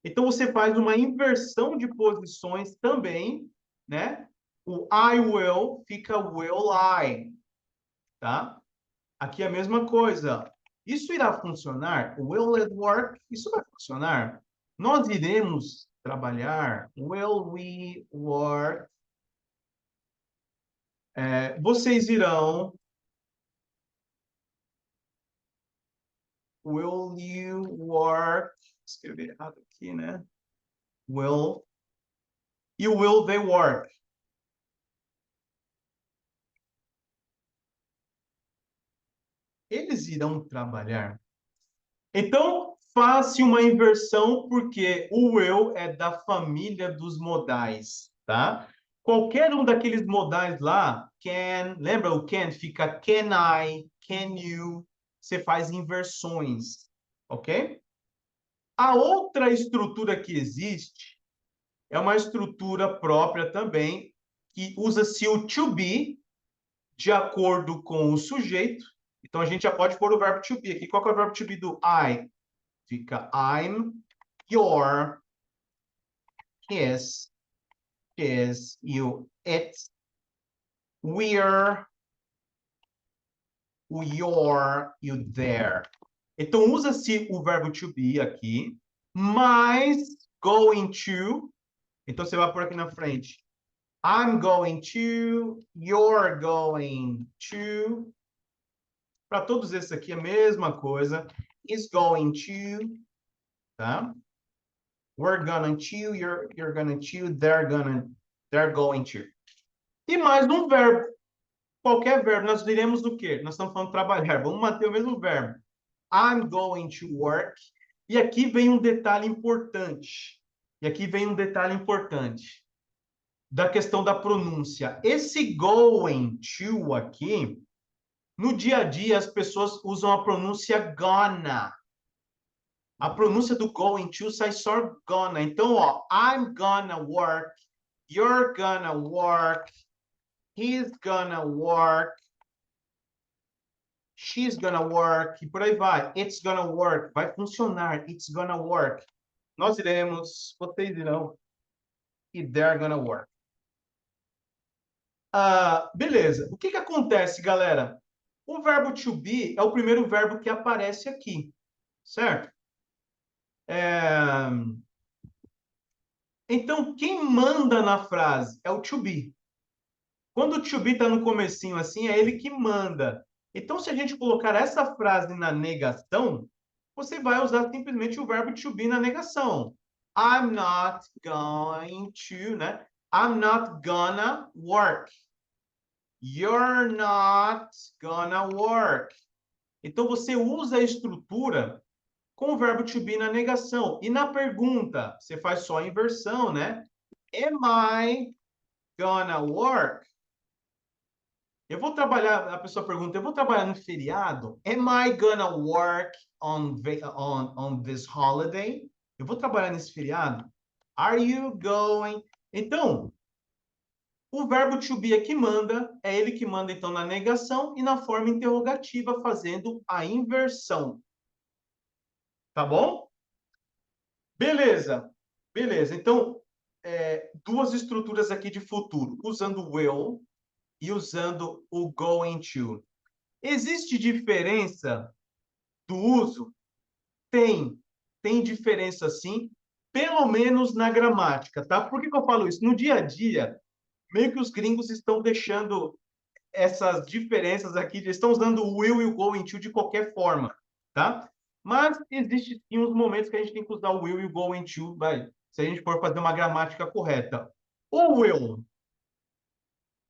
Então, você faz uma inversão de posições também, né? O I will fica will I, tá? Aqui é a mesma coisa. Isso irá funcionar? Will it work? Isso vai funcionar? Nós iremos trabalhar? Will we work? Vocês irão? Will you work? Escrevi errado aqui, né? Will. E will they work? Eles irão trabalhar. Então, faça uma inversão, porque o will é da família dos modais, tá? Qualquer um daqueles modais lá, can, lembra o can? Fica can I, can you, você faz inversões, ok? A outra estrutura que existe é uma estrutura própria também, que usa-se o to be de acordo com o sujeito. Então, a gente já pode pôr o verbo to be aqui. Qual que é o verbo to be do I? Fica I'm, your, his, you, it, we're, o your e o their. Então, usa-se o verbo to be aqui, mas going to. Então, você vai por aqui na frente. I'm going to, you're going to. Para todos esses aqui, a mesma coisa. Is going to, tá? We're gonna to, you're gonna to, they're going to. E mais um verbo. Qualquer verbo. Nós diremos do quê? Nós estamos falando trabalhar. Vamos manter o mesmo verbo. I'm going to work. E aqui vem um detalhe importante. Da questão da pronúncia. Esse going to aqui, no dia a dia, as pessoas usam a pronúncia gonna. A pronúncia do going to sai só gonna. Então, ó, I'm gonna work, you're gonna work, he's gonna work, she's gonna work, e por aí vai. It's gonna work, vai funcionar. It's gonna work. Nós iremos, vocês irão, e they're gonna work. Beleza. O que que acontece, galera? O verbo to be é o primeiro verbo que aparece aqui, certo? Então, quem manda na frase é o to be. Quando o to be está no comecinho assim, é ele que manda. Então, se a gente colocar essa frase na negação, você vai usar simplesmente o verbo to be na negação. I'm not going to, né? I'm not gonna work. You're not gonna work. Então, você usa a estrutura com o verbo to be na negação. E na pergunta, você faz só a inversão, né? Am I gonna work? Eu vou trabalhar, a pessoa pergunta, eu vou trabalhar no feriado? Am I gonna work on this holiday? Eu vou trabalhar nesse feriado? Are you going? Então, o verbo to be é que manda, é ele que manda então na negação e na forma interrogativa, fazendo a inversão. Tá bom? Beleza. Beleza. Então, duas estruturas aqui de futuro, usando will e usando o going to. Existe diferença do uso? Tem. Tem diferença sim, pelo menos na gramática, tá? Por que que eu falo isso? No dia a dia, meio que os gringos estão deixando essas diferenças aqui, eles estão usando o will e o going to de qualquer forma, tá? Mas existe sim uns momentos que a gente tem que usar o will e o going to, vai, se a gente for fazer uma gramática correta. O will,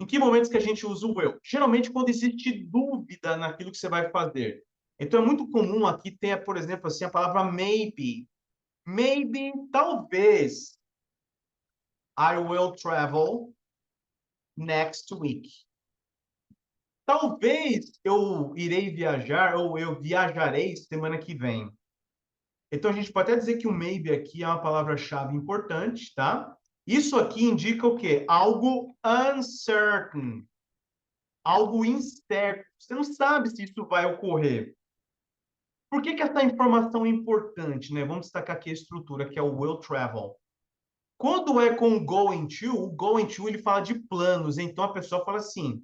em que momentos que a gente usa o will? Geralmente quando existe dúvida naquilo que você vai fazer. Então é muito comum aqui ter, por exemplo, assim, a palavra maybe. Maybe, talvez, I will travel next week. Talvez eu irei viajar ou eu viajarei semana que vem. Então a gente pode até dizer que o maybe aqui é uma palavra-chave importante, tá? Isso aqui indica o quê? Algo uncertain, algo incerto. Você não sabe se isso vai ocorrer. Por que que essa informação é importante, né? Vamos destacar aqui a estrutura, que é o will travel. Quando é com o going to ele fala de planos. Então a pessoa fala assim: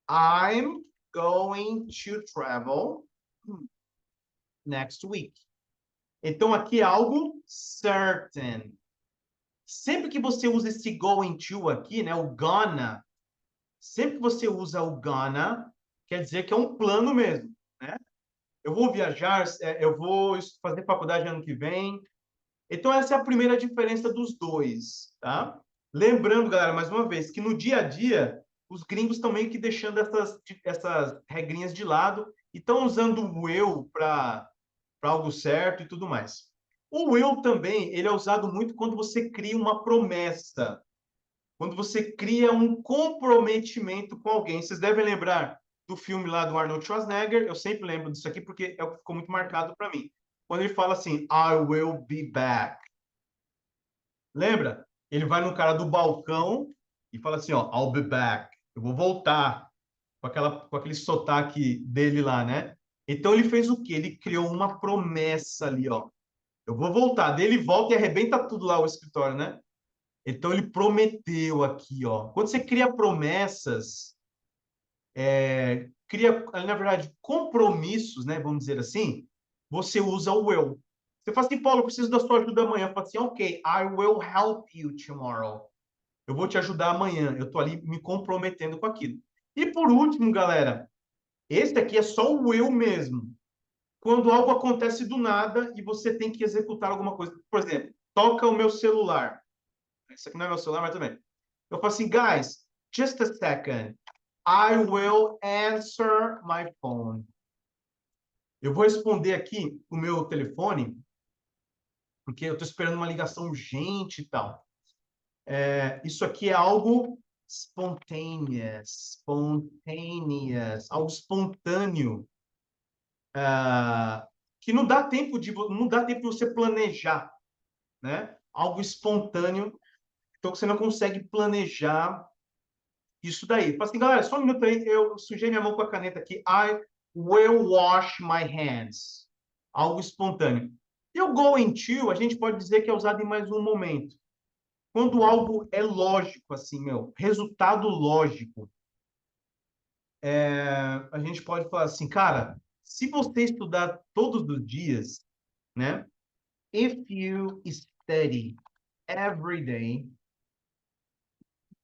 I'm going to travel next week. Então aqui é algo certain. Sempre que você usa esse going to aqui, né, o gonna, sempre que você usa o gonna, quer dizer que é um plano mesmo, né? Eu vou viajar, eu vou fazer faculdade ano que vem. Então essa é a primeira diferença dos dois, tá? Lembrando, galera, mais uma vez, que no dia a dia, os gringos estão meio que deixando essas regrinhas de lado e estão usando o will para algo certo e tudo mais. O will também, ele é usado muito quando você cria uma promessa, quando você cria um comprometimento com alguém. Vocês devem lembrar do filme lá do Arnold Schwarzenegger, eu sempre lembro disso aqui porque é o que ficou muito marcado para mim. Quando ele fala assim, I will be back. Lembra? Ele vai no cara do balcão e fala assim, ó, I'll be back. Eu vou voltar com aquele sotaque dele lá, né? Então ele fez o quê? Ele criou uma promessa ali, ó. Eu vou voltar. Daí ele volta e arrebenta tudo lá o escritório, né? Então ele prometeu aqui, ó. Quando você cria promessas, cria, na verdade, compromissos, né? Vamos dizer assim, você usa o will. Você fala assim, Paulo, eu preciso da sua ajuda amanhã. Fala assim, ok, I will help you tomorrow. Eu vou te ajudar amanhã. Eu estou ali me comprometendo com aquilo. E por último, galera, esse aqui é só o will mesmo. Quando algo acontece do nada e você tem que executar alguma coisa. Por exemplo, toca o meu celular. Esse aqui não é meu celular, mas também. Eu falo assim, guys, just a second. I will answer my phone. Eu vou responder aqui o meu telefone, porque eu estou esperando uma ligação urgente e tal. Isso aqui é algo spontaneous, algo espontâneo, que não dá tempo de você planejar, né? Algo espontâneo, então você não consegue planejar isso daí. Fala assim, galera, só um minuto aí, eu sujei minha mão com a caneta aqui. I will wash my hands. Algo espontâneo. E o going to, a gente pode dizer que é usado em mais um momento. Quando algo é lógico, assim, resultado lógico, a gente pode falar assim, cara, se você estudar todos os dias, né? If you study every day,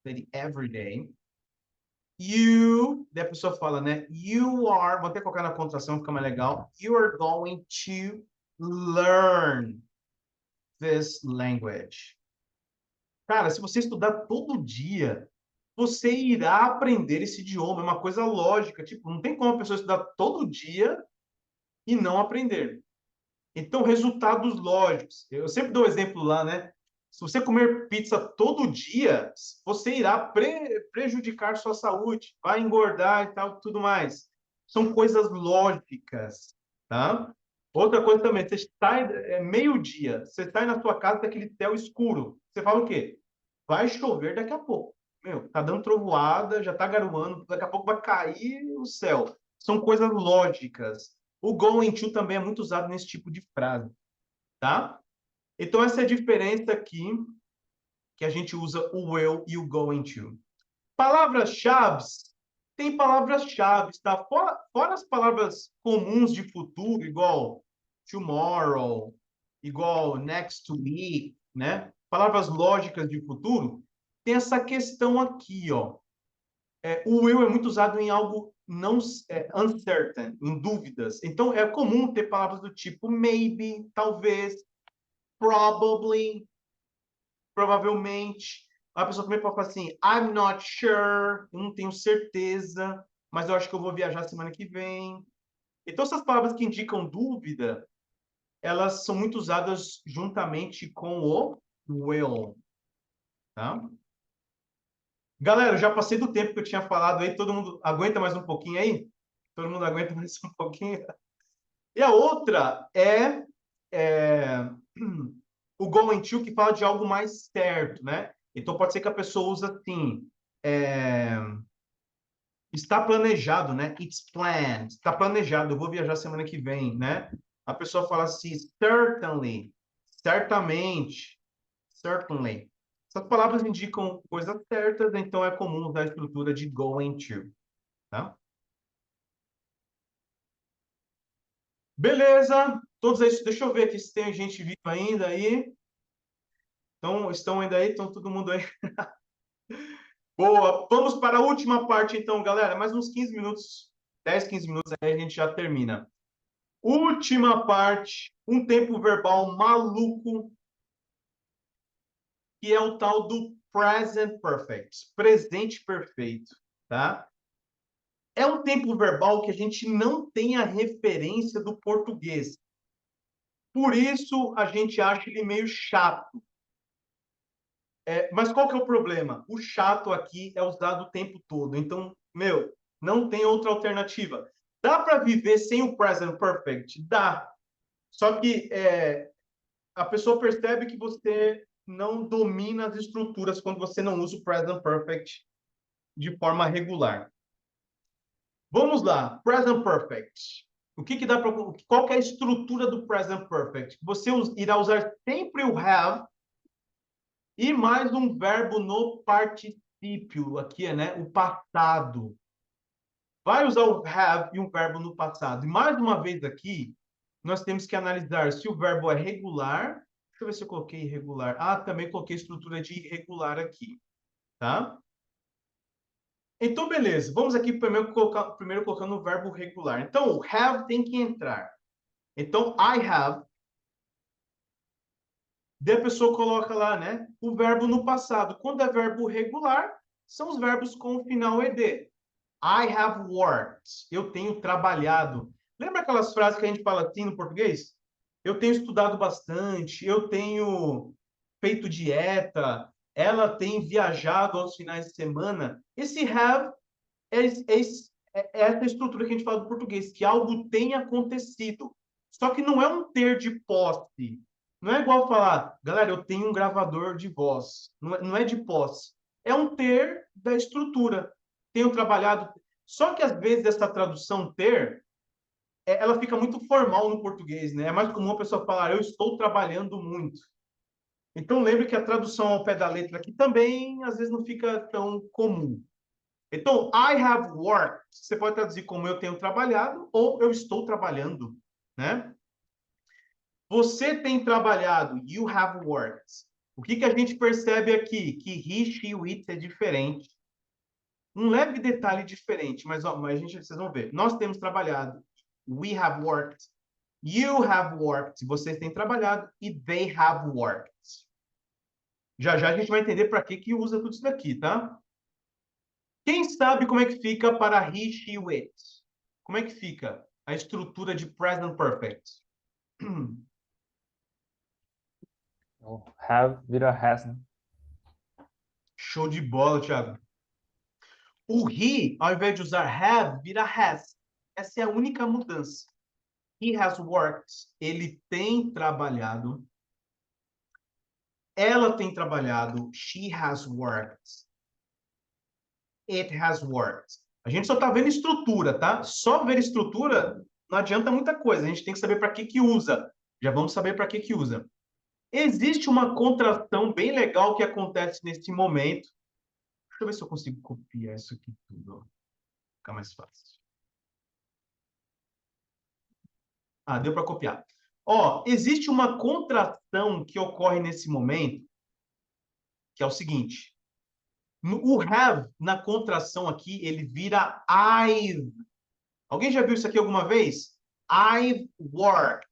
daí a pessoa fala, né? You are, vou até colocar na contração, fica mais legal. You are going to learn this language. Cara, se você estudar todo dia, você irá aprender esse idioma. É uma coisa lógica. Tipo, não tem como a pessoa estudar todo dia e não aprender. Então, resultados lógicos. Eu sempre dou exemplo lá, né? Se você comer pizza todo dia, você irá prejudicar sua saúde, vai engordar e tal, tudo mais. São coisas lógicas, tá? Outra coisa também, você está meio-dia, você está na sua casa daquele céu escuro. Você fala o quê? Vai chover daqui a pouco. Meu, tá dando trovoada, já tá garoando, daqui a pouco vai cair o céu. São coisas lógicas. O going to também é muito usado nesse tipo de frase, tá? Então, essa é a diferença aqui, que a gente usa o will e o going to. Palavras-chave, tem palavras-chave, tá? Fora as palavras comuns de futuro, igual tomorrow, igual next week, né? Palavras lógicas de futuro, tem essa questão aqui, ó. O will é muito usado em algo não uncertain, em dúvidas. Então, é comum ter palavras do tipo maybe, talvez, probably, provavelmente. A pessoa também pode falar assim, I'm not sure, eu não tenho certeza, mas eu acho que eu vou viajar semana que vem. Então, essas palavras que indicam dúvida, elas são muito usadas juntamente com o will, tá? Galera, eu já passei do tempo que eu tinha falado aí, todo mundo aguenta mais um pouquinho aí? Todo mundo aguenta mais um pouquinho? E a outra é o going to, que fala de algo mais certo, né? Então, pode ser que a pessoa use assim, está planejado, né? It's planned, está planejado, eu vou viajar semana que vem, né? A pessoa fala assim, certainly, certamente, certainly. Essas palavras indicam coisas certas, então é comum usar a estrutura de going to, tá? Beleza, todos esses, deixa eu ver aqui se tem gente viva ainda aí. Então, estão ainda aí? Estão todo mundo aí? Boa, vamos para a última parte então, galera. Mais uns 15 minutos, 10, 15 minutos aí a gente já termina. Última parte, um tempo verbal maluco, que é o tal do present perfect, presente perfeito, tá? É um tempo verbal que a gente não tem a referência do português. Por isso, a gente acha ele meio chato. Mas qual que é o problema? O chato aqui é usado o tempo todo. Então, meu, não tem outra alternativa. Dá para viver sem o present perfect? Dá. Só que a pessoa percebe que você não domina as estruturas quando você não usa o present perfect de forma regular. Vamos lá, present perfect. O que dá para qual que é a estrutura do present perfect? Você irá usar sempre o have e mais um verbo no particípio, aqui né, o passado. Vai usar o have e um verbo no passado. E mais uma vez aqui, nós temos que analisar se o verbo é regular. Deixa eu ver se eu coloquei irregular. Ah, também coloquei estrutura de irregular aqui, tá? Então, beleza. Vamos aqui primeiro colocando o verbo regular. Então, o have tem que entrar. Então, I have. Daí a pessoa coloca lá, né? O verbo no passado. Quando é verbo regular, são os verbos com o final ed. I have worked. Eu tenho trabalhado. Lembra aquelas frases que a gente fala assim no português? Eu tenho estudado bastante, eu tenho feito dieta, ela tem viajado aos finais de semana. Esse have é essa estrutura que a gente fala do português, que algo tem acontecido. Só que não é um ter de posse. Não é igual falar, galera, eu tenho um gravador de voz. Não é de posse. É um ter da estrutura. Tenho trabalhado. Só que às vezes essa tradução ter, ela fica muito formal no português, né? É mais comum a pessoa falar, eu estou trabalhando muito. Então lembre que a tradução ao pé da letra aqui também às vezes não fica tão comum. Então, I have worked, você pode traduzir como eu tenho trabalhado ou eu estou trabalhando, né? Você tem trabalhado, you have worked. O que a gente percebe aqui? Que he, she, it é diferente. Um leve detalhe diferente, mas vocês vão ver. Nós temos trabalhado, we have worked, you have worked, vocês têm trabalhado e they have worked. Já já a gente vai entender para que usa tudo isso daqui, tá? Quem sabe como é que fica para he, she, it? Como é que fica a estrutura de present perfect? O have vira has, né? Show de bola, Thiago. O he, ao invés de usar have, vira has. Essa é a única mudança. He has worked. Ele tem trabalhado. Ela tem trabalhado. She has worked. It has worked. A gente só está vendo estrutura, tá? Só ver estrutura não adianta muita coisa. A gente tem que saber para que usa. Já vamos saber para que usa. Existe uma contração bem legal que acontece nesse momento. Deixa eu ver se eu consigo copiar isso aqui tudo. Ó. Fica mais fácil. Ah, deu para copiar. Ó, existe uma contração que ocorre nesse momento, que é o seguinte. O have, na contração aqui, ele vira I've. Alguém já viu isso aqui alguma vez? I've worked.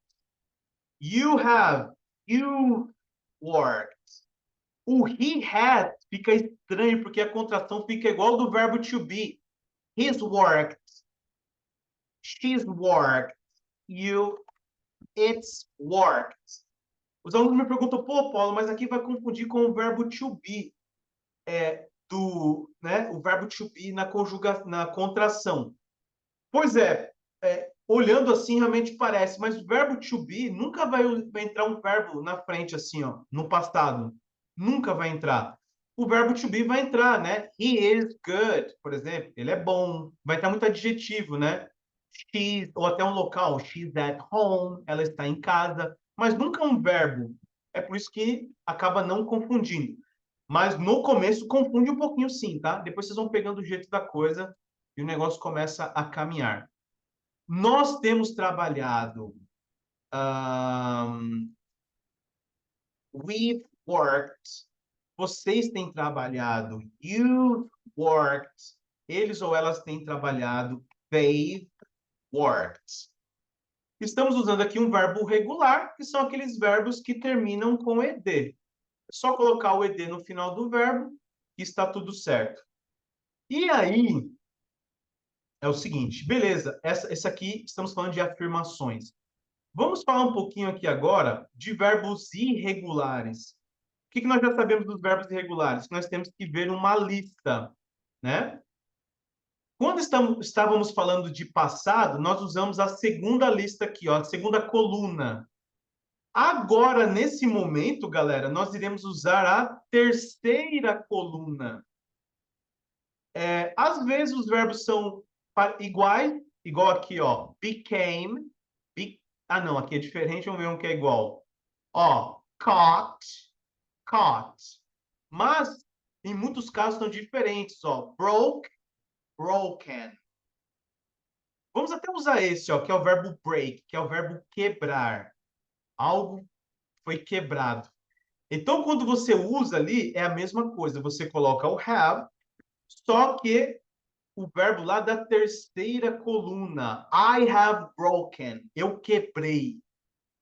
You have. You worked. O he had fica estranho, porque a contração fica igual do verbo to be. He's worked. She's worked. You, it's worked. Os alunos me perguntam, pô, Paulo, mas aqui vai confundir com o verbo to be. O verbo to be na contração. Pois olhando assim, realmente parece, mas o verbo to be nunca vai entrar um verbo na frente, assim, ó, no passado. Nunca vai entrar. O verbo to be vai entrar, né? He is good, por exemplo. Ele é bom. Vai estar muito adjetivo, né? She's, ou até um local. She's at home. Ela está em casa. Mas nunca um verbo. É por isso que acaba não confundindo. Mas no começo confunde um pouquinho sim, tá? Depois vocês vão pegando o jeito da coisa e o negócio começa a caminhar. Nós temos trabalhado. We've worked. Vocês têm trabalhado. You've worked. Eles ou elas têm trabalhado. They've worked. Estamos usando aqui um verbo regular, que são aqueles verbos que terminam com ed. É só colocar o ed no final do verbo e está tudo certo. E aí, é o seguinte, beleza, essa aqui estamos falando de afirmações. Vamos falar um pouquinho aqui agora de verbos irregulares. O que nós já sabemos dos verbos irregulares? Nós temos que ver uma lista, né? Quando estávamos falando de passado, nós usamos a segunda lista aqui, ó, a segunda coluna. Agora, nesse momento, galera, nós iremos usar a terceira coluna. Às vezes os verbos são iguais, igual aqui, ó, became. Ah, não, aqui é diferente, vamos ver um que é igual. Ó, caught. Mas, em muitos casos, são diferentes, ó. Broke, broken. Vamos até usar esse, ó, que é o verbo break, que é o verbo quebrar. Algo foi quebrado. Então, quando você usa ali, é a mesma coisa. Você coloca o have, só que o verbo lá da terceira coluna. I have broken. Eu quebrei.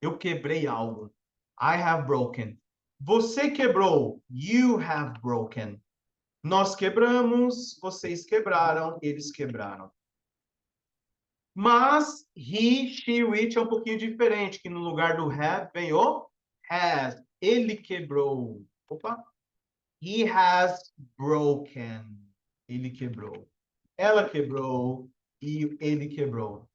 Eu quebrei algo. I have broken. Você quebrou. You have broken. Nós quebramos, vocês quebraram, eles quebraram. Mas he, she, it é um pouquinho diferente, que no lugar do have vem o has. Ele quebrou. Opa. He has broken. Ele quebrou. Ela quebrou e ele quebrou.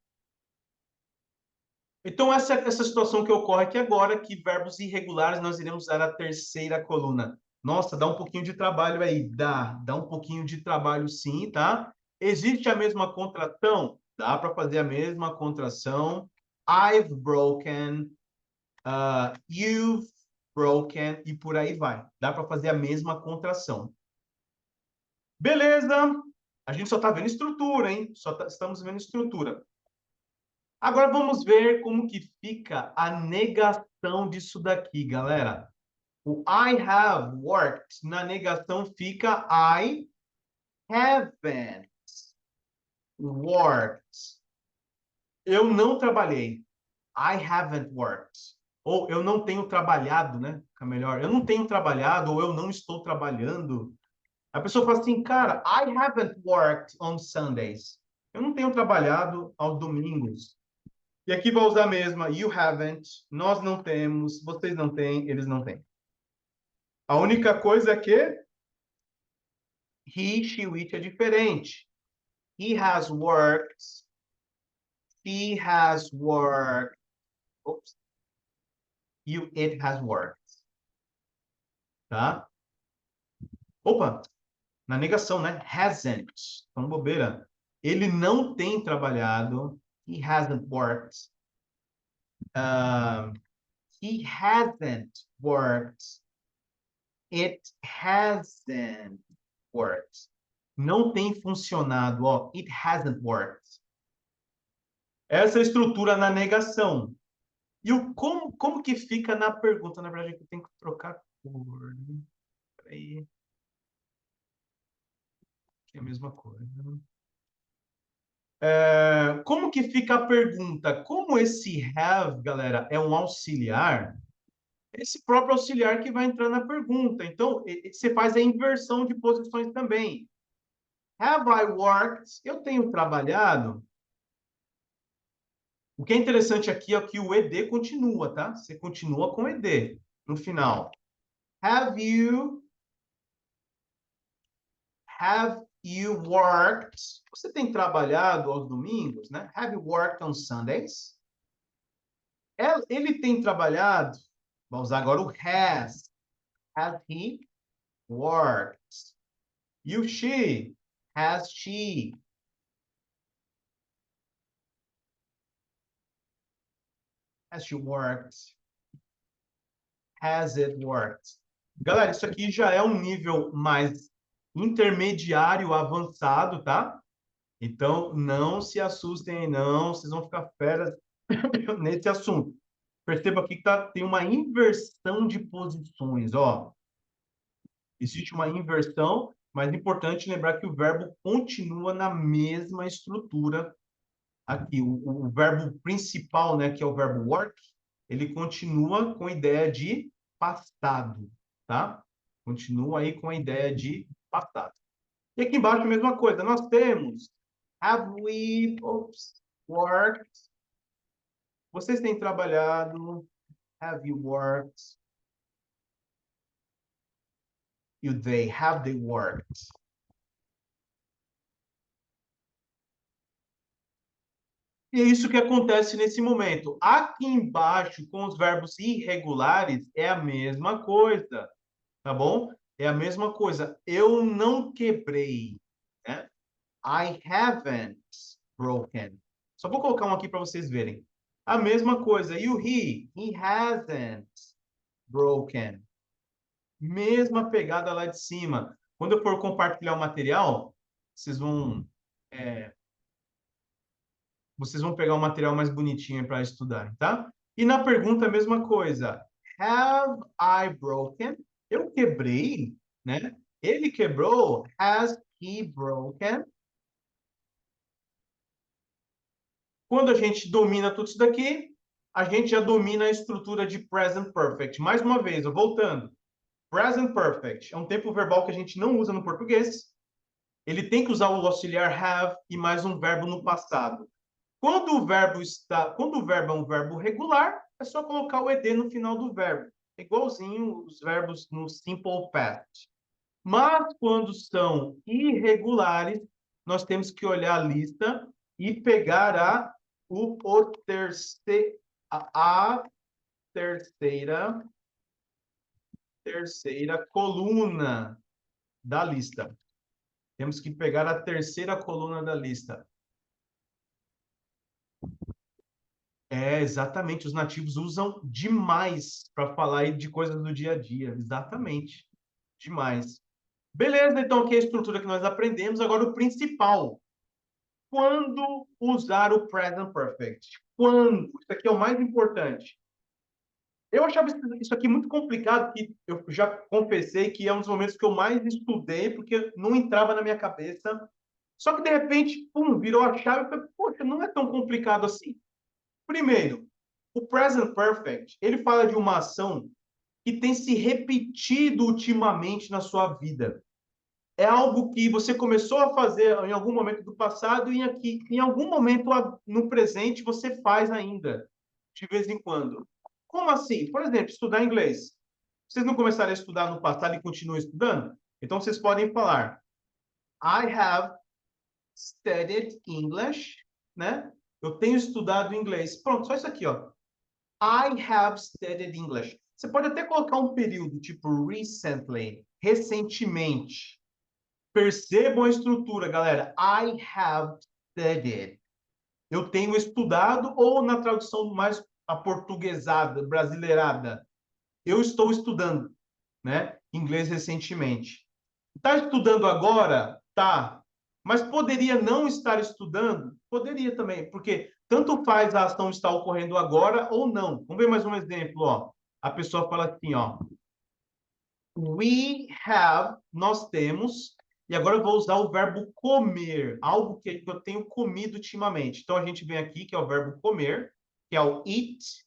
Então, essa situação que ocorre aqui agora, que verbos irregulares nós iremos usar a terceira coluna. Nossa, dá um pouquinho de trabalho aí. Dá um pouquinho de trabalho sim, tá? Existe a mesma contração? Dá para fazer a mesma contração. I've broken, you've broken, e por aí vai. Dá para fazer a mesma contração. Beleza? A gente só está vendo estrutura, hein? Estamos vendo estrutura. Agora vamos ver como que fica a negação disso daqui, galera. O I have worked, na negação fica I haven't worked. Eu não trabalhei. I haven't worked. Ou eu não tenho trabalhado, né? Fica melhor. Eu não tenho trabalhado, ou eu não estou trabalhando. A pessoa fala assim, cara, I haven't worked on Sundays. Eu não tenho trabalhado aos domingos. E aqui vai usar a mesma, you haven't, nós não temos, vocês não têm, eles não têm. A única coisa é que he, she, it é diferente. He has worked. She has worked. Oops. You, it has worked. Tá? Opa, na negação, né? Hasn't. Então, bobeira. Ele não tem trabalhado. He hasn't worked. He hasn't worked. It hasn't worked. Não tem funcionado, ó. It hasn't worked. Essa é a estrutura na negação. E o como que fica na pergunta? Na verdade, eu tenho que trocar cor. Peraí. Que é a mesma coisa. Como que fica a pergunta? Como esse have, galera, é um auxiliar, esse próprio auxiliar que vai entrar na pergunta. Então, você faz a inversão de posições também. Have I worked? Eu tenho trabalhado. O que é interessante aqui é que o ED continua, tá? Você continua com ED no final. Have you worked? Você tem trabalhado aos domingos, né? Have you worked on Sundays? Ele tem trabalhado. Vamos usar agora o has. Has he worked? E o she? Has she? Has she worked? Has it worked? Galera, isso aqui já é um nível mais intermediário, avançado, tá? Então, não se assustem, não. Vocês vão ficar feras nesse assunto. Perceba aqui que tem uma inversão de posições, ó. Existe uma inversão, mas é importante lembrar que o verbo continua na mesma estrutura aqui. O verbo principal, né, que é o verbo work, ele continua com a ideia de passado, tá? Continua aí com a ideia de passado. E aqui embaixo a mesma coisa. Nós temos have we worked? Vocês têm trabalhado? Have you worked? You they, have they worked? E é isso que acontece nesse momento. Aqui embaixo, com os verbos irregulares, é a mesma coisa, tá bom? É a mesma coisa. Eu não quebrei, né? I haven't broken. Só vou colocar um aqui para vocês verem. A mesma coisa. E o he hasn't broken. Mesma pegada lá de cima. Quando eu for compartilhar o material, vocês vão pegar um material mais bonitinho para estudar, tá? E na pergunta a mesma coisa. Have I broken? Eu quebrei, né? Ele quebrou. Has he broken? Quando a gente domina tudo isso daqui, a gente já domina a estrutura de present perfect. Mais uma vez, voltando. Present perfect é um tempo verbal que a gente não usa no português. Ele tem que usar o auxiliar have e mais um verbo no passado. Quando o verbo é um verbo regular, é só colocar o ed no final do verbo. É igualzinho os verbos no simple past. Mas quando são irregulares, nós temos que olhar a lista e pegar a terceira coluna da lista. Temos que pegar a terceira coluna da lista. Exatamente. Os nativos usam demais para falar aí de coisas do dia a dia. Exatamente. Demais. Beleza, então aqui é a estrutura que nós aprendemos. Agora o principal. Quando usar o present perfect? Quando? Isso aqui é o mais importante. Eu achava isso aqui muito complicado, que eu já confessei que é um dos momentos que eu mais estudei, porque não entrava na minha cabeça. Só que, de repente, pum, virou a chave e falei, poxa, não é tão complicado assim. Primeiro, o present perfect, ele fala de uma ação que tem se repetido ultimamente na sua vida. É algo que você começou a fazer em algum momento do passado e aqui, em algum momento no presente você faz ainda, de vez em quando. Como assim? Por exemplo, estudar inglês. Vocês não começaram a estudar no passado e continuam estudando? Então, vocês podem falar, I have studied English, né? Eu tenho estudado inglês. Pronto, só isso aqui, ó. I have studied English. Você pode até colocar um período, tipo recently, recentemente. Percebam a estrutura, galera. I have studied. Eu tenho estudado, ou na tradução mais aportuguesada, brasileirada, eu estou estudando, né? Inglês recentemente. Está estudando agora? Tá. Mas poderia não estar estudando? Poderia também, porque tanto faz a ação estar ocorrendo agora ou não. Vamos ver mais um exemplo, ó. A pessoa fala assim, ó. We have, nós temos, e agora eu vou usar o verbo comer, algo que eu tenho comido ultimamente. Então a gente vem aqui, que é o verbo comer, que é o eat,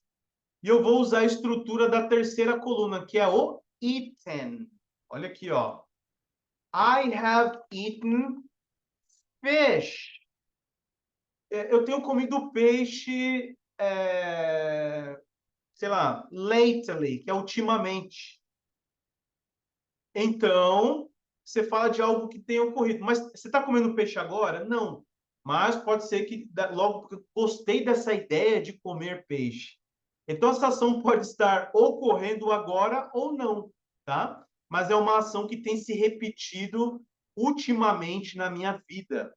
e eu vou usar a estrutura da terceira coluna, que é o eaten. Olha aqui, ó. I have eaten fish. Eu tenho comido peixe, sei lá, lately, que é ultimamente. Então, você fala de algo que tenha ocorrido. Mas você está comendo peixe agora? Não. Mas pode ser que logo porque eu gostei dessa ideia de comer peixe. Então, essa ação pode estar ocorrendo agora ou não, tá? Mas é uma ação que tem se repetido ultimamente na minha vida.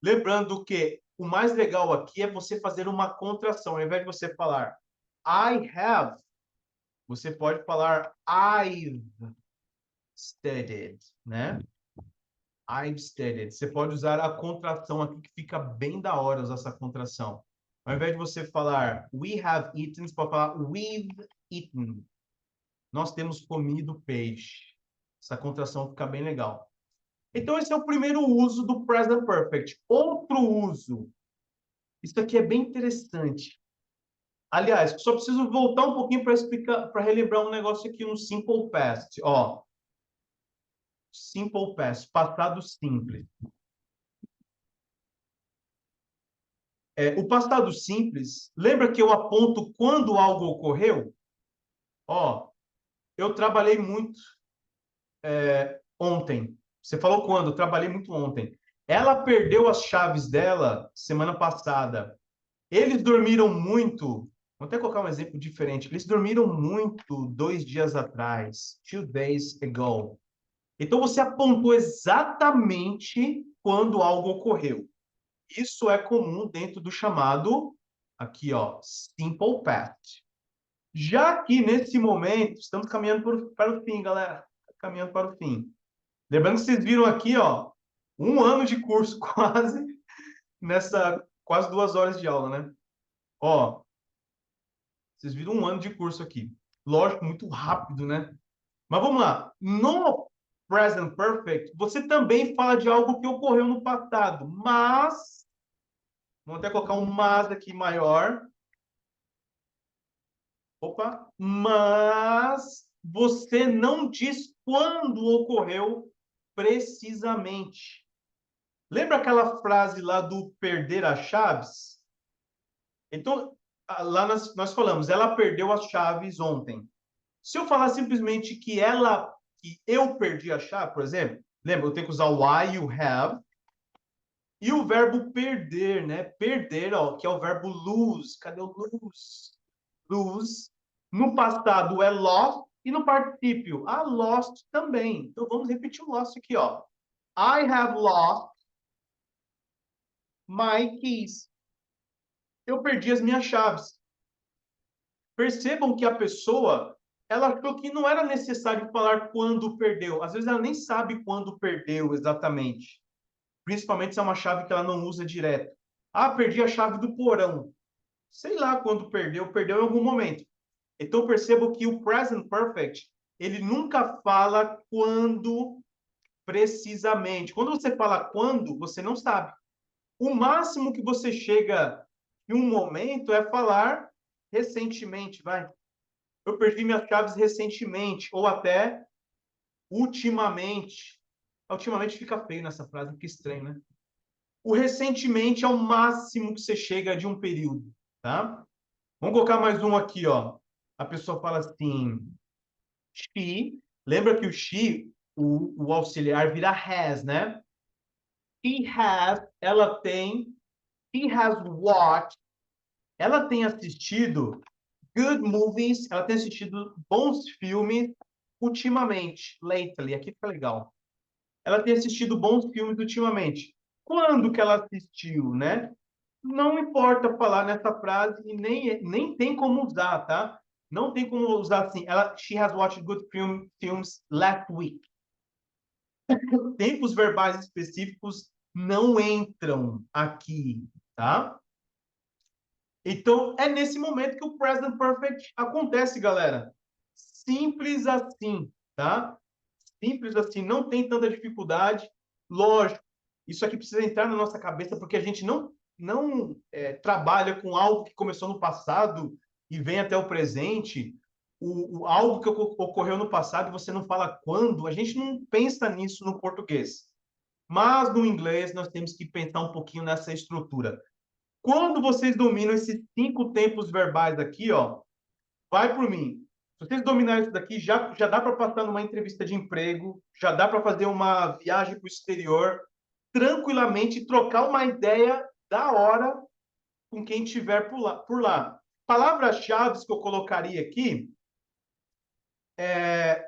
Lembrando que o mais legal aqui é você fazer uma contração. Ao invés de você falar I have, você pode falar I've studied, né? I've studied. Você pode usar a contração aqui, que fica bem da hora usar essa contração. Ao invés de você falar we have eaten, você pode falar we've eaten. Nós temos comido peixe. Essa contração fica bem legal. Então, esse é o primeiro uso do present perfect. Outro uso. Isso aqui é bem interessante. Aliás, só preciso voltar um pouquinho para explicar, para relembrar um negócio aqui no simple past. Ó, simple past, passado simples. O passado simples, lembra que eu aponto quando algo ocorreu? Ó, eu trabalhei muito ontem. Você falou quando? Eu trabalhei muito ontem. Ela perdeu as chaves dela semana passada. Eles dormiram muito. Vou até colocar um exemplo diferente. Eles dormiram muito 2 dias atrás. 2 days ago. Então, você apontou exatamente quando algo ocorreu. Isso é comum dentro do chamado, aqui, ó, simple past. Já aqui, nesse momento, estamos caminhando para o fim, galera. Caminhando para o fim. Lembrando que vocês viram aqui, ó, 1 ano de curso quase, nessa quase 2 horas de aula, né? Ó, vocês viram 1 ano de curso aqui. Lógico, muito rápido, né? Mas vamos lá. No present perfect, você também fala de algo que ocorreu no passado, mas vamos até colocar um mas aqui maior. Opa, mas você não diz quando ocorreu precisamente. Lembra aquela frase lá do perder as chaves? Então, lá nós falamos, ela perdeu as chaves ontem. Se eu falar simplesmente que eu perdi a chave, por exemplo, lembra, eu tenho que usar o I, you have, e o verbo perder, né? Perder, ó, que é o verbo lose. Cadê o lose? Lose. No passado é lost e no particípio, lost também. Então vamos repetir o lost aqui, ó. I have lost my keys. Eu perdi as minhas chaves. Percebam que a pessoa, ela achou que não era necessário falar quando perdeu. Às vezes ela nem sabe quando perdeu exatamente. Principalmente se é uma chave que ela não usa direto. Perdi a chave do porão. Sei lá quando perdeu, perdeu em algum momento. Então percebo que o present perfect, ele nunca fala quando precisamente. Quando você fala quando, você não sabe. O máximo que você chega em um momento é falar recentemente, vai. Eu perdi minhas chaves recentemente, ou até ultimamente. Ultimamente fica feio nessa frase, fica estranho, né? O recentemente é o máximo que você chega de um período, tá? Vamos colocar mais um aqui, ó. A pessoa fala assim, She, lembra que o she, o auxiliar vira has, né? She has, ela tem. She has watched, ela tem assistido good movies, ela tem assistido bons filmes ultimamente, lately, aqui fica legal. Ela tem assistido bons filmes ultimamente. Quando que ela assistiu, né? Não importa falar nessa frase e nem tem como usar, tá? Não tem como usar assim. She has watched good films last week. Tempos verbais específicos não entram aqui, tá? Então, é nesse momento que o present perfect acontece, galera. Simples assim, tá? Simples assim, não tem tanta dificuldade. Lógico, isso aqui precisa entrar na nossa cabeça, porque a gente não trabalha com algo que começou no passado e vem até o presente. Algo que ocorreu no passado e você não fala quando, a gente não pensa nisso no português. Mas no inglês nós temos que pensar um pouquinho nessa estrutura. Quando vocês dominam esses 5 tempos verbais aqui, ó, vai por mim. Se vocês dominarem isso daqui, já dá para passar numa entrevista de emprego, já dá para fazer uma viagem para o exterior, tranquilamente, trocar uma ideia da hora com quem estiver por lá. Palavras-chave que eu colocaria aqui,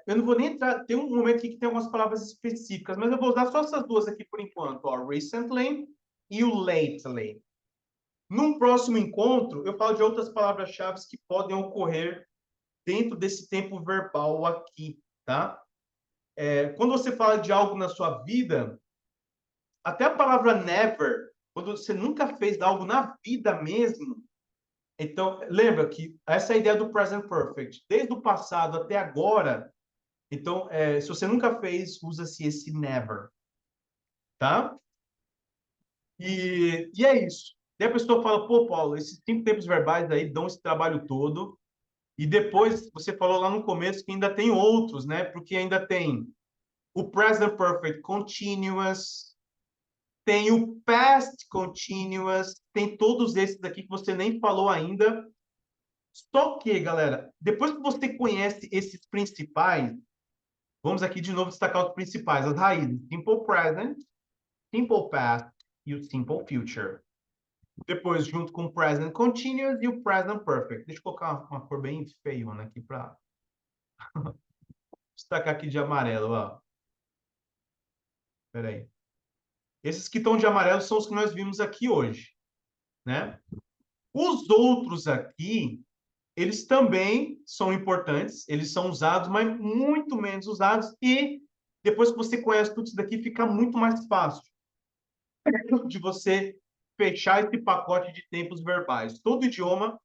eu não vou nem entrar, tem um momento aqui que tem algumas palavras específicas, mas eu vou usar só essas duas aqui por enquanto, ó, recently e o lately. Num próximo encontro, eu falo de outras palavras-chave que podem ocorrer dentro desse tempo verbal aqui, tá? Quando você fala de algo na sua vida, até a palavra never, quando você nunca fez algo na vida mesmo, então, lembra que essa é a ideia do present perfect. Desde o passado até agora, então, se você nunca fez, usa-se esse never, tá? E é isso. E a pessoa fala, pô, Paulo, esses 5 tempos verbais aí dão esse trabalho todo. E depois, você falou lá no começo que ainda tem outros, né? Porque ainda tem o present perfect continuous, tem o past continuous, tem todos esses aqui que você nem falou ainda. Só que, galera, depois que você conhece esses principais, vamos aqui de novo destacar os principais, as raízes. Simple present, simple past e o simple future. Depois, junto com o present continuous e o present perfect. Deixa eu colocar uma cor bem feiona aqui para destacar aqui de amarelo, ó. Espera aí. Esses que estão de amarelo são os que nós vimos aqui hoje, né? Os outros aqui, eles também são importantes, eles são usados, mas muito menos usados, e depois que você conhece tudo isso daqui, fica muito mais fácil de você fechar esse pacote de tempos verbais. Todo idioma,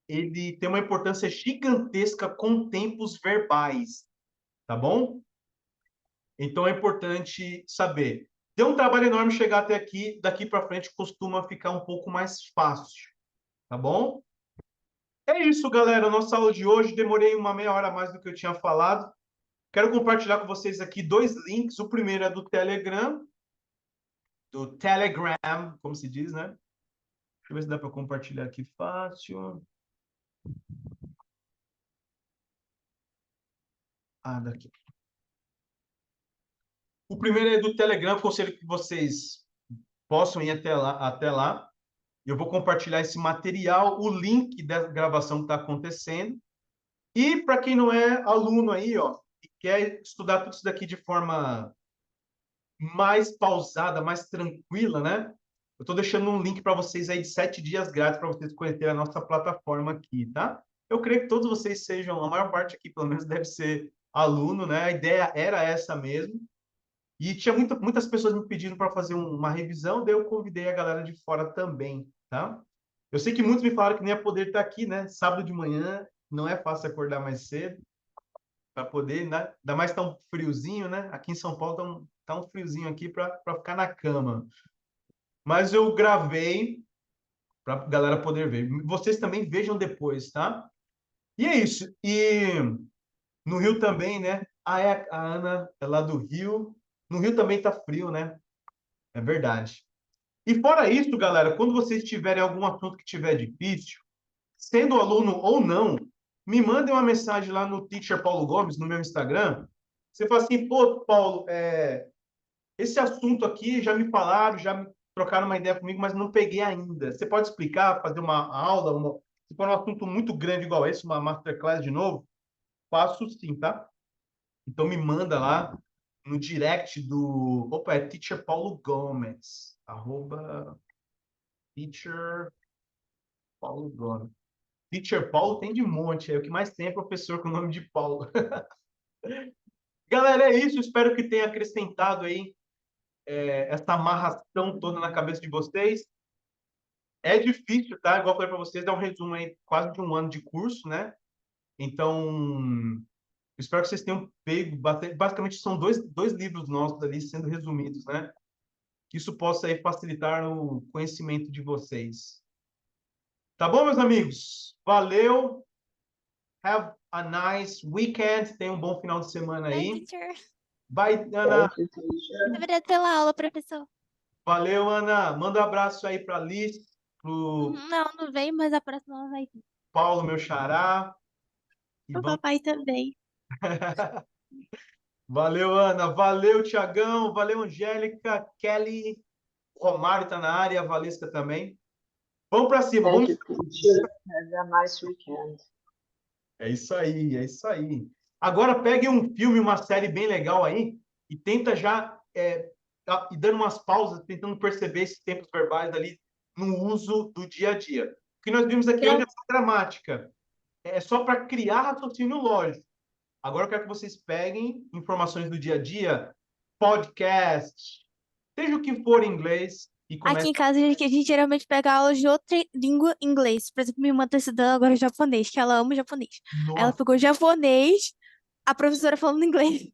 ele tem uma importância gigantesca com tempos verbais, tá bom? Então é importante saber. Deu um trabalho enorme chegar até aqui, daqui para frente costuma ficar um pouco mais fácil, tá bom? É isso, galera. Nossa aula de hoje, demorei uma meia hora a mais do que eu tinha falado. Quero compartilhar com vocês aqui 2 links. O primeiro é do Telegram, como se diz, né? Deixa eu ver se dá para compartilhar aqui fácil. Ah, daqui. O primeiro é do Telegram, aconselho que vocês possam ir até lá. Eu vou compartilhar esse material, o link da gravação que está acontecendo. E para quem não é aluno aí, ó, e quer estudar tudo isso daqui de forma mais pausada, mais tranquila, né? Eu estou deixando um link para vocês aí de 7 dias grátis para vocês conhecerem a nossa plataforma aqui, tá? Eu creio que todos vocês sejam, a maior parte aqui pelo menos deve ser aluno, né? A ideia era essa mesmo. E tinha muitas pessoas me pedindo para fazer uma revisão, daí eu convidei a galera de fora também, tá? Eu sei que muitos me falaram que nem ia poder estar aqui, né? Sábado de manhã, não é fácil acordar mais cedo para poder, né? Ainda mais tá um friozinho, né? Aqui em São Paulo tá um friozinho aqui para ficar na cama. Mas eu gravei para a galera poder ver. Vocês também vejam depois, tá? E é isso. E no Rio também, né? A Ana é lá do Rio. No Rio também tá frio, né? É verdade. E fora isso, galera, quando vocês tiverem algum assunto que tiver difícil, sendo aluno ou não, me mandem uma mensagem lá no Teacher Paulo Gomes, no meu Instagram. Você fala assim, pô, Paulo, esse assunto aqui já me falaram, já trocaram uma ideia comigo, mas não peguei ainda. Você pode explicar, fazer uma aula, se for um assunto muito grande igual esse, uma masterclass de novo? Faço sim, tá? Então me manda lá no direct do... Opa, é Teacher Paulo Gomes. @ Teacher Paulo Gomes. Teacher Paulo tem de monte, é o que mais tem é professor com o nome de Paulo. Galera, é isso. Espero que tenha acrescentado aí essa amarração toda na cabeça de vocês. É difícil, tá? Igual eu falei para vocês, é um resumo aí quase de um ano de curso, né? Então, espero que vocês tenham pego bastante. Basicamente, são dois livros nossos ali sendo resumidos, né? Que isso possa aí facilitar o conhecimento de vocês. Tá bom, meus amigos? Valeu! Have a nice weekend. Tenha um bom final de semana Bye, aí. teacher. Bye, Ana. Thank you, teacher. Obrigada pela aula, professor. Valeu, Ana. Manda um abraço aí para Liz, pro Não veio, mas a próxima ela vai vir. Paulo, meu xará. E O vamos... papai também. Valeu, Ana. Valeu, Tiagão. Valeu, Angélica, Kelly, Romário tá na área, a Valesca também. Vamos para cima. Thank Vamos... you, teacher. Have a nice weekend. É isso aí, é isso aí. Agora pegue um filme, uma série bem legal aí e tenta já e dando umas pausas, tentando perceber esses tempos verbais ali no uso do dia a dia. O que nós vimos aqui hoje é essa gramática. É só para criar raciocínio lógico. Agora eu quero que vocês peguem informações do dia a dia, podcast, seja o que for em inglês, e Aqui comece. em casa, a gente geralmente pega aulas de outra língua em inglês. Por exemplo, minha irmã tá estudando agora japonês, que ela ama japonês. Ela Nossa, pegou japonês, a professora falando inglês.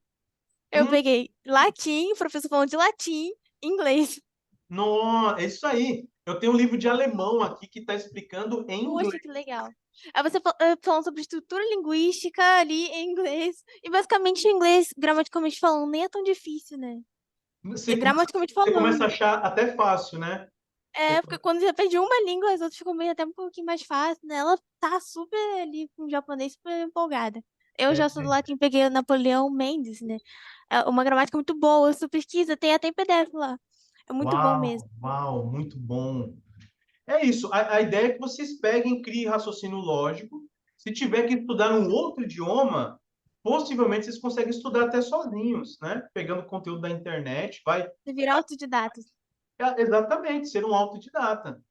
Eu peguei latim, o professor falando de latim, inglês. nossa, é isso aí. Eu tenho um livro de alemão aqui que está explicando em Poxa, inglês. que legal. Aí você falando sobre estrutura linguística ali em inglês. E basicamente, o inglês, gramaticalmente falando, nem é tão difícil, né? Você Gramaticalmente começa a falando. achar até fácil, né? É, porque quando você aprende uma língua, as outras ficam meio até um pouquinho mais fácil, né? Ela tá super ali com o japonês, super empolgada. Eu É, já sou do latim, peguei o Napoleão Mendes, né? É uma gramática muito boa, super pesquisa, tem até em PDF lá. É muito bom mesmo. uau, muito bom. É isso. A ideia é que vocês peguem, criem raciocínio lógico. Se tiver que estudar um outro idioma, possivelmente vocês conseguem estudar até sozinhos, né? Pegando conteúdo da internet, vai. Você virar autodidata. Exatamente, ser um autodidata.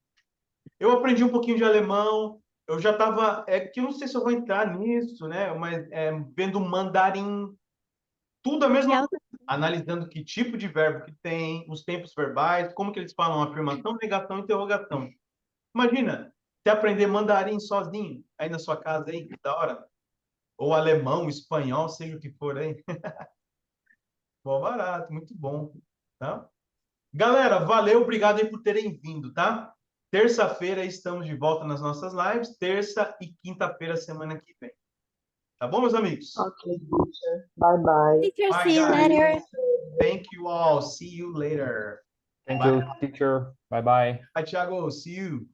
Eu aprendi um pouquinho de alemão, eu já estava, que eu não sei se eu vou entrar nisso, né? Mas vendo mandarim, tudo a mesma coisa, analisando que tipo de verbo que tem, os tempos verbais, como que eles falam afirmação, negação, interrogação. Imagina, você aprender mandarim sozinho, aí na sua casa, aí, que da hora. Ou alemão, espanhol, seja o que for aí. Bom, barato, muito bom, tá? Galera, valeu, obrigado aí por terem vindo, tá? Terça-feira estamos de volta nas nossas lives, terça e quinta-feira, semana que vem. Tá bom, meus amigos? Okay, teacher. Bye bye. Teacher, Bye, see you guys. later. Thank you all. See you later. Thank Bye. you, teacher. Bye bye. Bye, Thiago. See you.